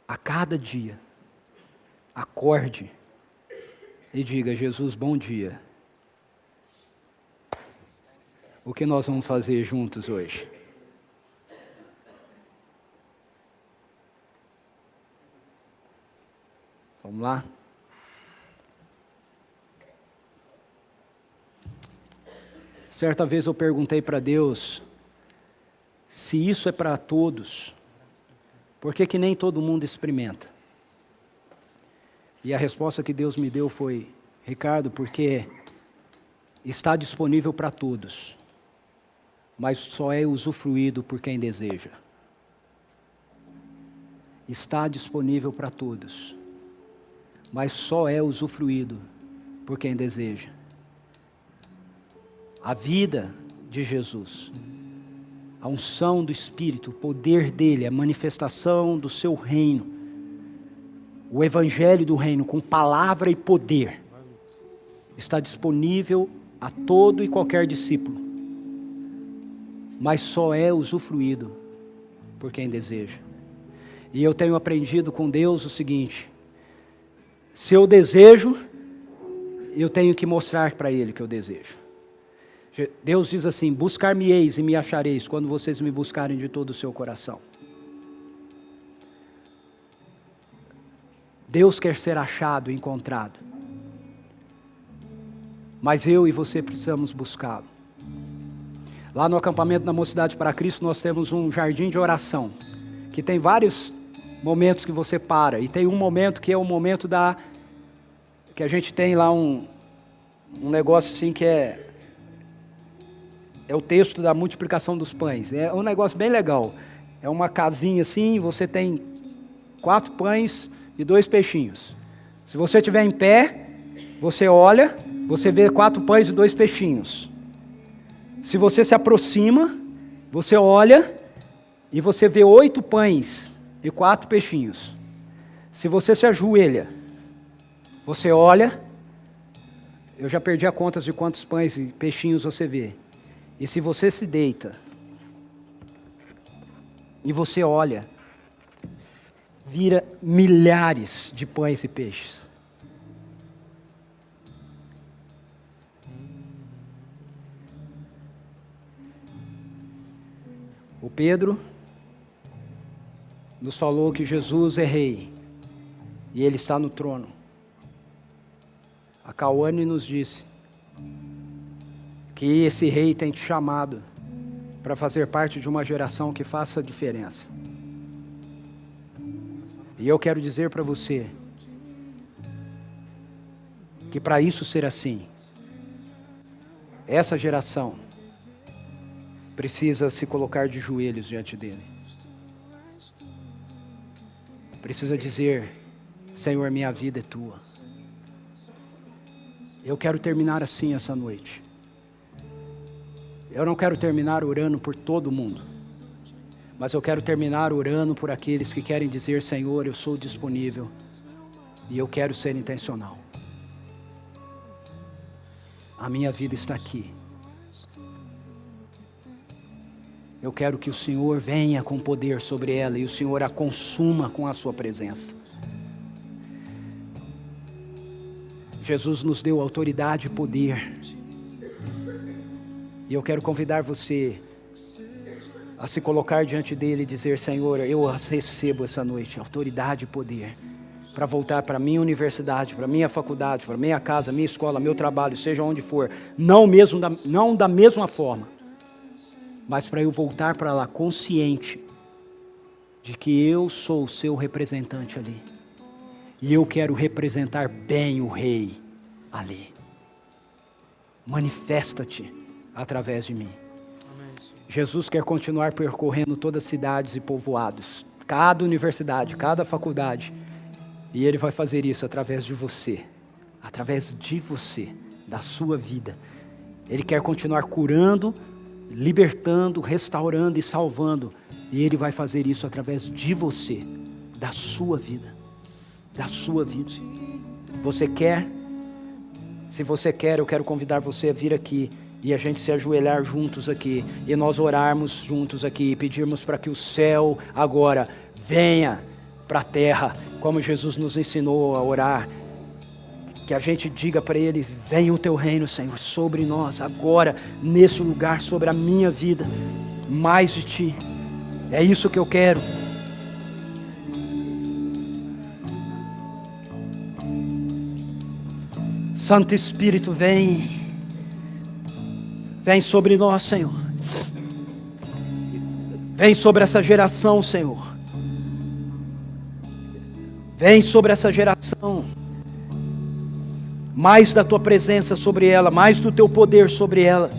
a cada dia, acorde e diga, Jesus, bom dia. O que nós vamos fazer juntos hoje? Vamos lá? Certa vez eu perguntei para Deus, se isso é para todos, por que nem todo mundo experimenta? E a resposta que Deus me deu foi, Ricardo, porque está disponível para todos, mas só é usufruído por quem deseja. Está disponível para todos, mas só é usufruído por quem deseja. A vida de Jesus, a unção do Espírito, o poder dele, a manifestação do seu reino, o evangelho do reino com palavra e poder, está disponível a todo e qualquer discípulo, mas só é usufruído por quem deseja. E eu tenho aprendido com Deus o seguinte, se eu desejo, eu tenho que mostrar para Ele que eu desejo. Deus diz assim, buscar-me-eis e me achareis, quando vocês me buscarem de todo o seu coração. Deus quer ser achado, encontrado. Mas eu e você precisamos buscá-lo. Lá no acampamento da Mocidade para Cristo, nós temos um jardim de oração, que tem vários momentos que você para, e tem um momento que é o momento que a gente tem lá um negócio assim que é o texto da multiplicação dos pães. É um negócio bem legal. É uma casinha assim, você tem 4 pães e 2 peixinhos. Se você estiver em pé, você olha, você vê 4 pães e 2 peixinhos. Se você se aproxima, você olha e você vê 8 pães e 4 peixinhos. Se você se ajoelha, você olha, eu já perdi a conta de quantos pães e peixinhos você vê. E se você se deita e você olha, vira milhares de pães e peixes. O Pedro nos falou que Jesus é rei e Ele está no trono. A Cauane nos disse que esse rei tem te chamado para fazer parte de uma geração que faça diferença. E eu quero dizer para você que para isso ser assim, essa geração precisa se colocar de joelhos diante dele. Precisa dizer, Senhor, minha vida é tua. Eu quero terminar assim essa noite. Eu não quero terminar orando por todo mundo, mas eu quero terminar orando por aqueles que querem dizer, Senhor, eu sou disponível e eu quero ser intencional. A minha vida está aqui. eu quero que o Senhor venha com poder sobre ela e o Senhor a consuma com a sua presença. Jesus nos deu autoridade e poder. E eu quero convidar você a se colocar diante dele e dizer: Senhor, eu recebo essa noite autoridade e poder para voltar para a minha universidade, para a minha faculdade, para a minha casa, minha escola, meu trabalho, seja onde for, não da mesma forma, mas para eu voltar para lá consciente de que eu sou o seu representante ali, e eu quero representar bem o Rei ali. Manifesta-te através de mim. Jesus quer continuar percorrendo todas as cidades e povoados, cada universidade, cada faculdade, e Ele vai fazer isso através de você, da sua vida. Ele quer continuar curando, libertando, restaurando e salvando, e Ele vai fazer isso através de você, da sua vida. Você quer? Se você quer, eu quero convidar você a vir aqui e a gente se ajoelhar juntos aqui, e nós orarmos juntos aqui, e pedirmos para que o céu agora venha para a terra, como Jesus nos ensinou a orar, que a gente diga para Ele: venha o teu reino, Senhor, sobre nós agora, nesse lugar, sobre a minha vida, mais de Ti, é isso que eu quero. Santo Espírito, vem sobre nós, Senhor. Vem sobre essa geração, Senhor. Vem sobre essa geração. Mais da Tua presença sobre ela, mais do Teu poder sobre ela.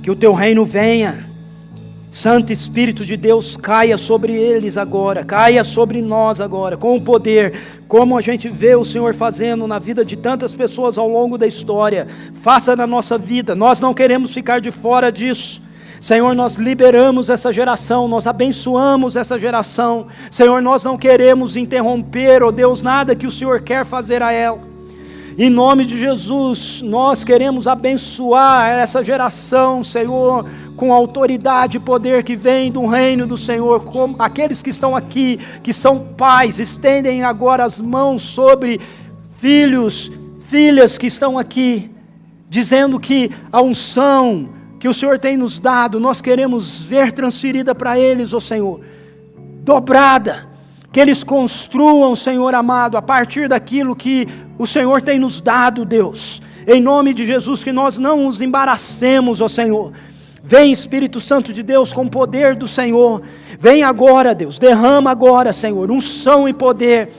Que o Teu reino venha. Santo Espírito de Deus, caia sobre eles agora, caia sobre nós agora, com o poder, como a gente vê o Senhor fazendo na vida de tantas pessoas ao longo da história. Faça na nossa vida, nós não queremos ficar de fora disso. Senhor, nós liberamos essa geração, nós abençoamos essa geração. Senhor, nós não queremos interromper, ó Deus, nada que o Senhor quer fazer a ela. Em nome de Jesus, nós queremos abençoar essa geração, Senhor, com autoridade e poder que vem do reino do Senhor. Como aqueles que estão aqui, que são pais, estendem agora as mãos sobre filhos, filhas que estão aqui, dizendo que a unção que o Senhor tem nos dado, nós queremos ver transferida para eles, ó Senhor, dobrada. Que eles construam, Senhor amado, a partir daquilo que o Senhor tem nos dado, Deus. Em nome de Jesus, que nós não os embaracemos, ó Senhor. Vem, Espírito Santo de Deus, com o poder do Senhor. Vem agora, Deus, derrama agora, Senhor, unção e poder.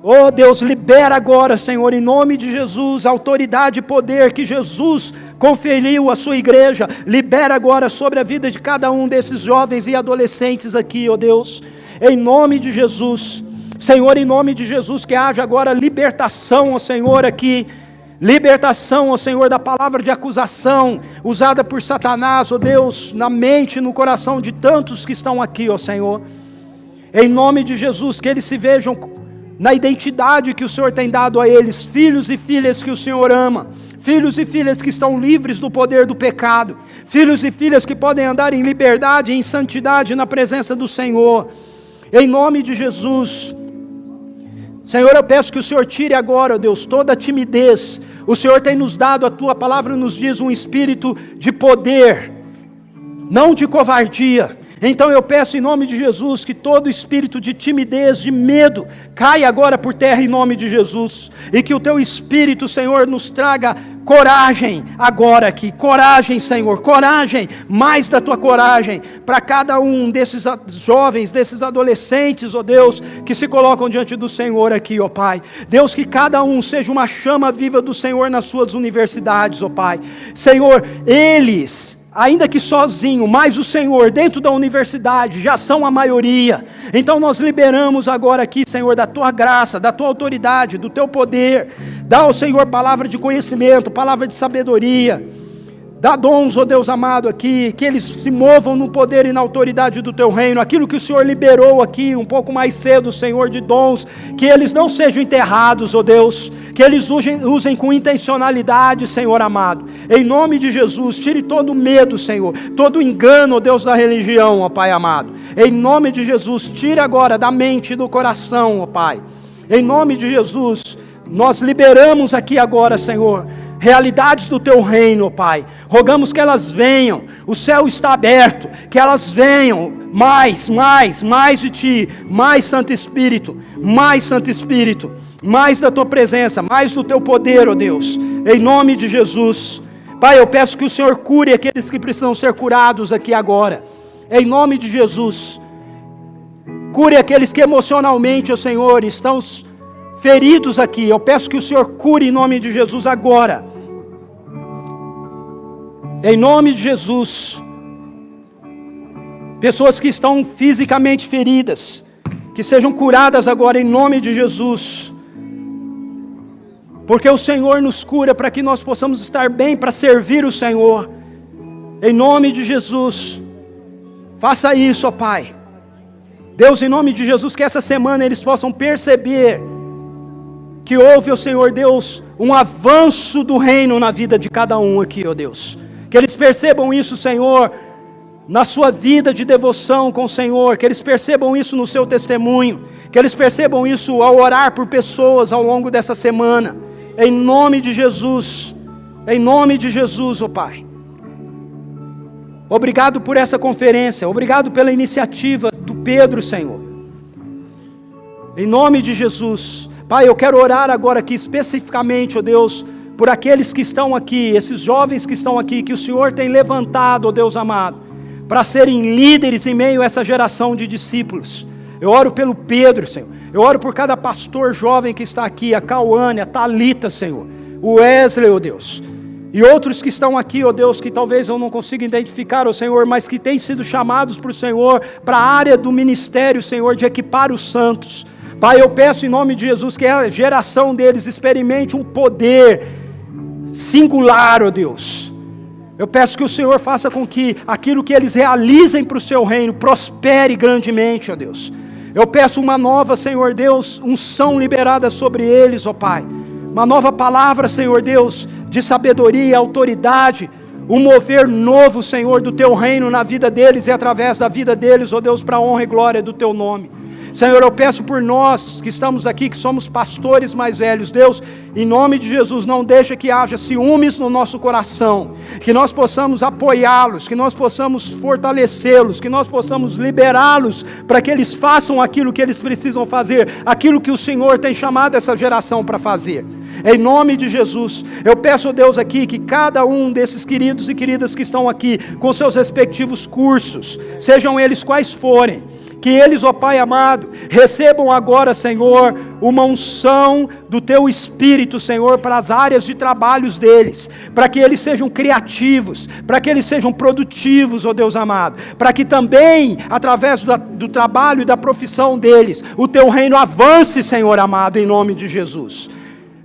Oh Deus, libera agora, Senhor, em nome de Jesus, autoridade e poder que Jesus conferiu à sua igreja. Libera agora sobre a vida de cada um desses jovens e adolescentes aqui, ó Deus. Em nome de Jesus, Senhor, em nome de Jesus, que haja agora libertação, ó Senhor, aqui. Libertação, ó Senhor, da palavra de acusação usada por Satanás, ó Deus, na mente e no coração de tantos que estão aqui, ó Senhor. Em nome de Jesus, que eles se vejam na identidade que o Senhor tem dado a eles, filhos e filhas que o Senhor ama, filhos e filhas que estão livres do poder do pecado, filhos e filhas que podem andar em liberdade e em santidade na presença do Senhor. Em nome de Jesus, Senhor, eu peço que o Senhor tire agora, ó Deus, toda a timidez. O Senhor tem nos dado, a Tua palavra nos diz, um espírito de poder, não de covardia. Então eu peço em nome de Jesus que todo espírito de timidez, de medo, caia agora por terra em nome de Jesus. E que o Teu Espírito, Senhor, nos traga coragem agora aqui. Coragem, Senhor, coragem, mais da Tua coragem, para cada um desses jovens, desses adolescentes, ó Deus, que se colocam diante do Senhor aqui, ó Pai. Deus, que cada um seja uma chama viva do Senhor nas suas universidades, ó Pai. Senhor, eles, ainda que sozinho, mas o Senhor dentro da universidade já são a maioria. Então nós liberamos agora aqui, Senhor, da Tua graça, da Tua autoridade, do Teu poder. Dá ao Senhor palavra de conhecimento, palavra de sabedoria. Dá dons, ó Deus amado, aqui, que eles se movam no poder e na autoridade do Teu reino, aquilo que o Senhor liberou aqui um pouco mais cedo, Senhor, de dons, que eles não sejam enterrados, ó Deus, que eles usem com intencionalidade, Senhor amado, em nome de Jesus. Tire todo medo, Senhor, todo engano, ó Deus, da religião, ó Pai amado, em nome de Jesus. Tire agora da mente e do coração, ó Pai, em nome de Jesus. Nós liberamos aqui agora, Senhor, realidades do Teu reino, ó Pai. Rogamos que elas venham, o céu está aberto, que elas venham mais de Ti, mais Santo Espírito, mais da Tua presença, mais do Teu poder, ó Deus, em nome de Jesus. Pai, eu peço que o Senhor cure aqueles que precisam ser curados aqui agora, em nome de Jesus. Cure aqueles que emocionalmente, ó Senhor, estão feridos aqui. Eu peço que o Senhor cure em nome de Jesus agora. Em nome de Jesus. Pessoas que estão fisicamente feridas, que sejam curadas agora em nome de Jesus. Porque o Senhor nos cura para que nós possamos estar bem para servir o Senhor. Em nome de Jesus. Faça isso, ó Pai. Deus, em nome de Jesus, que essa semana eles possam perceber que houve, ó Senhor Deus, um avanço do reino na vida de cada um aqui, ó Deus. Que eles percebam isso, Senhor, na sua vida de devoção com o Senhor. Que eles percebam isso no seu testemunho. Que eles percebam isso ao orar por pessoas ao longo dessa semana. Em nome de Jesus. Em nome de Jesus, ó Pai. Obrigado por essa conferência. Obrigado pela iniciativa do Pedro, Senhor. Em nome de Jesus. Pai, eu quero orar agora aqui especificamente, ó Deus, por aqueles que estão aqui, esses jovens que estão aqui, que o Senhor tem levantado, ó Deus amado, para serem líderes em meio a essa geração de discípulos. Eu oro pelo Pedro, Senhor. Eu oro por cada pastor jovem que está aqui, a Cauane, a Thalita, Senhor, o Wesley, ó Deus, e outros que estão aqui, ó Deus, que talvez eu não consiga identificar, ó Senhor, mas que têm sido chamados por Senhor para a área do ministério, Senhor, de equipar os santos. Pai, eu peço em nome de Jesus que a geração deles experimente um poder singular, ó Deus. Eu peço que o Senhor faça com que aquilo que eles realizem para o Seu reino prospere grandemente, ó Deus. Eu peço uma nova, Senhor Deus, unção liberada sobre eles, ó Pai. Uma nova palavra, Senhor Deus, de sabedoria, autoridade, um mover novo, Senhor, do Teu reino na vida deles e através da vida deles, ó Deus, para a honra e glória do Teu nome. Senhor, eu peço por nós que estamos aqui, que somos pastores mais velhos, Deus, em nome de Jesus, não deixa que haja ciúmes no nosso coração, que nós possamos apoiá-los, que nós possamos fortalecê-los, que nós possamos liberá-los para que eles façam aquilo que eles precisam fazer, aquilo que o Senhor tem chamado essa geração para fazer. Em nome de Jesus, eu peço, Deus, aqui que cada um desses queridos e queridas que estão aqui com seus respectivos cursos, sejam eles quais forem, que eles, ó Pai amado, recebam agora, Senhor, uma unção do Teu Espírito, Senhor, para as áreas de trabalhos deles, para que eles sejam criativos, para que eles sejam produtivos, ó Deus amado, para que também, através do trabalho e da profissão deles, o Teu reino avance, Senhor amado, em nome de Jesus.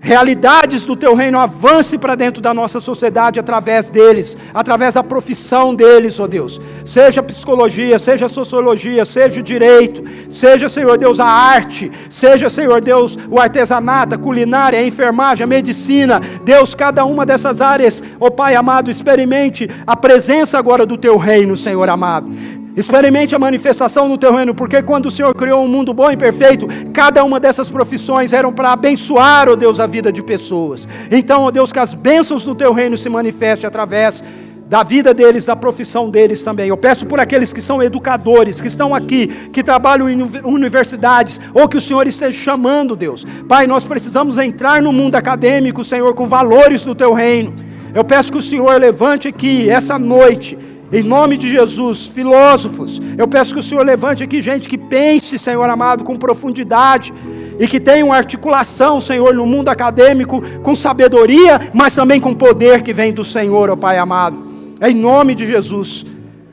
Realidades do Teu reino avance para dentro da nossa sociedade através deles, através da profissão deles, ó Deus. Seja psicologia, seja sociologia, seja o direito, seja, Senhor Deus, a arte, seja, Senhor Deus, o artesanato, a culinária, a enfermagem, a medicina. Deus, cada uma dessas áreas, ó Pai amado, experimente a presença agora do Teu reino, Senhor amado. Experimente a manifestação no Teu reino, porque quando o Senhor criou um mundo bom e perfeito, cada uma dessas profissões eram para abençoar, ó Deus, a vida de pessoas. Então, ó Deus, que as bênçãos do Teu reino se manifestem através da vida deles, da profissão deles também. Eu peço por aqueles que são educadores, que estão aqui, que trabalham em universidades, ou que o Senhor esteja chamando, Deus. Pai, nós precisamos entrar no mundo acadêmico, Senhor, com valores do Teu reino. Eu peço que o Senhor levante aqui, essa noite, em nome de Jesus, filósofos. Eu peço que o Senhor levante aqui gente que pense, Senhor amado, com profundidade e que tenha uma articulação, Senhor, no mundo acadêmico com sabedoria, mas também com poder que vem do Senhor, ó Pai amado. Em nome de Jesus.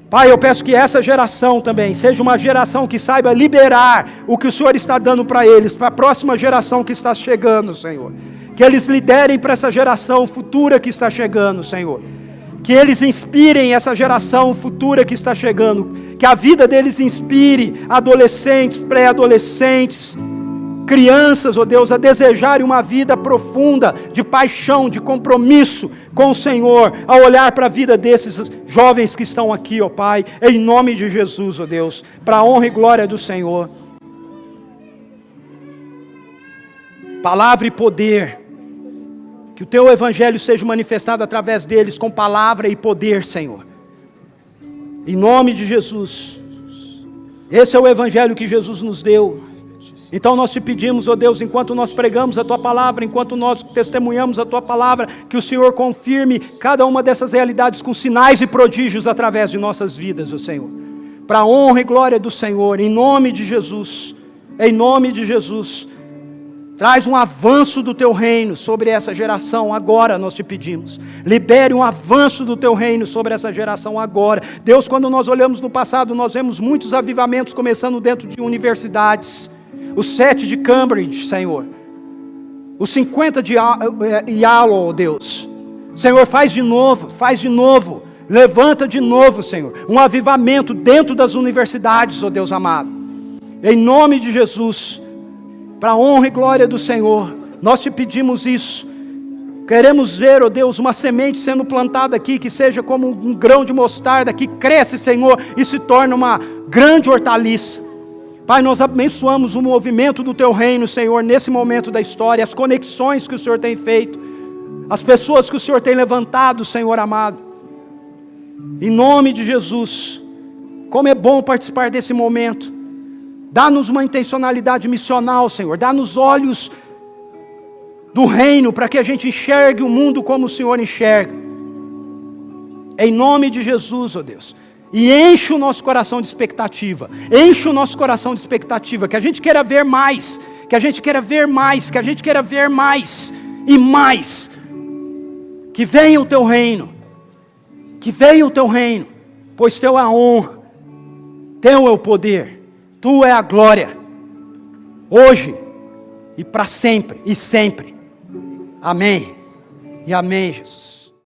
Pai, eu peço que essa geração também seja uma geração que saiba liberar o que o Senhor está dando para eles, para a próxima geração que está chegando, Senhor. Que eles liderem para essa geração futura que está chegando, Senhor. Que eles inspirem essa geração futura que está chegando. Que a vida deles inspire adolescentes, pré-adolescentes, crianças, ó Deus, a desejarem uma vida profunda, de paixão, de compromisso com o Senhor, a olhar para a vida desses jovens que estão aqui, ó Pai, em nome de Jesus, ó Deus, para a honra e glória do Senhor. Palavra e poder, que o Teu Evangelho seja manifestado através deles, com palavra e poder, Senhor, em nome de Jesus. Esse é o Evangelho que Jesus nos deu. Então nós te pedimos, ó Deus, enquanto nós pregamos a Tua Palavra, enquanto nós testemunhamos a Tua Palavra, que o Senhor confirme cada uma dessas realidades com sinais e prodígios através de nossas vidas, ó Senhor. Para a honra e glória do Senhor, em nome de Jesus, em nome de Jesus. Traz um avanço do Teu reino sobre essa geração agora, nós te pedimos. Libere um avanço do Teu reino sobre essa geração agora. Deus, quando nós olhamos no passado, nós vemos muitos avivamentos começando dentro de universidades. Os 7 de Cambridge, Senhor. Os 50 de Yale, oh Deus. Senhor, faz de novo, faz de novo. Levanta de novo, Senhor. Um avivamento dentro das universidades, oh Deus amado. Em nome de Jesus. Para a honra e glória do Senhor. Nós te pedimos isso. Queremos ver, ó Deus, uma semente sendo plantada aqui, que seja como um grão de mostarda, que cresce, Senhor, e se torna uma grande hortaliça. Pai, nós abençoamos o movimento do Teu reino, Senhor, nesse momento da história, as conexões que o Senhor tem feito, as pessoas que o Senhor tem levantado, Senhor amado. Em nome de Jesus, como é bom participar desse momento. Dá-nos uma intencionalidade missional, Senhor. Dá-nos olhos do reino, para que a gente enxergue o mundo como o Senhor enxerga. Em nome de Jesus, ó Deus. E enche o nosso coração de expectativa. Enche o nosso coração de expectativa. Que a gente queira ver mais. Que a gente queira ver mais. Que a gente queira ver mais. E mais. Que venha o Teu reino. Que venha o Teu reino. Pois Teu é a honra. Teu é o poder. Tu é a glória. Hoje. E para sempre. E sempre. Amém. E amém, Jesus.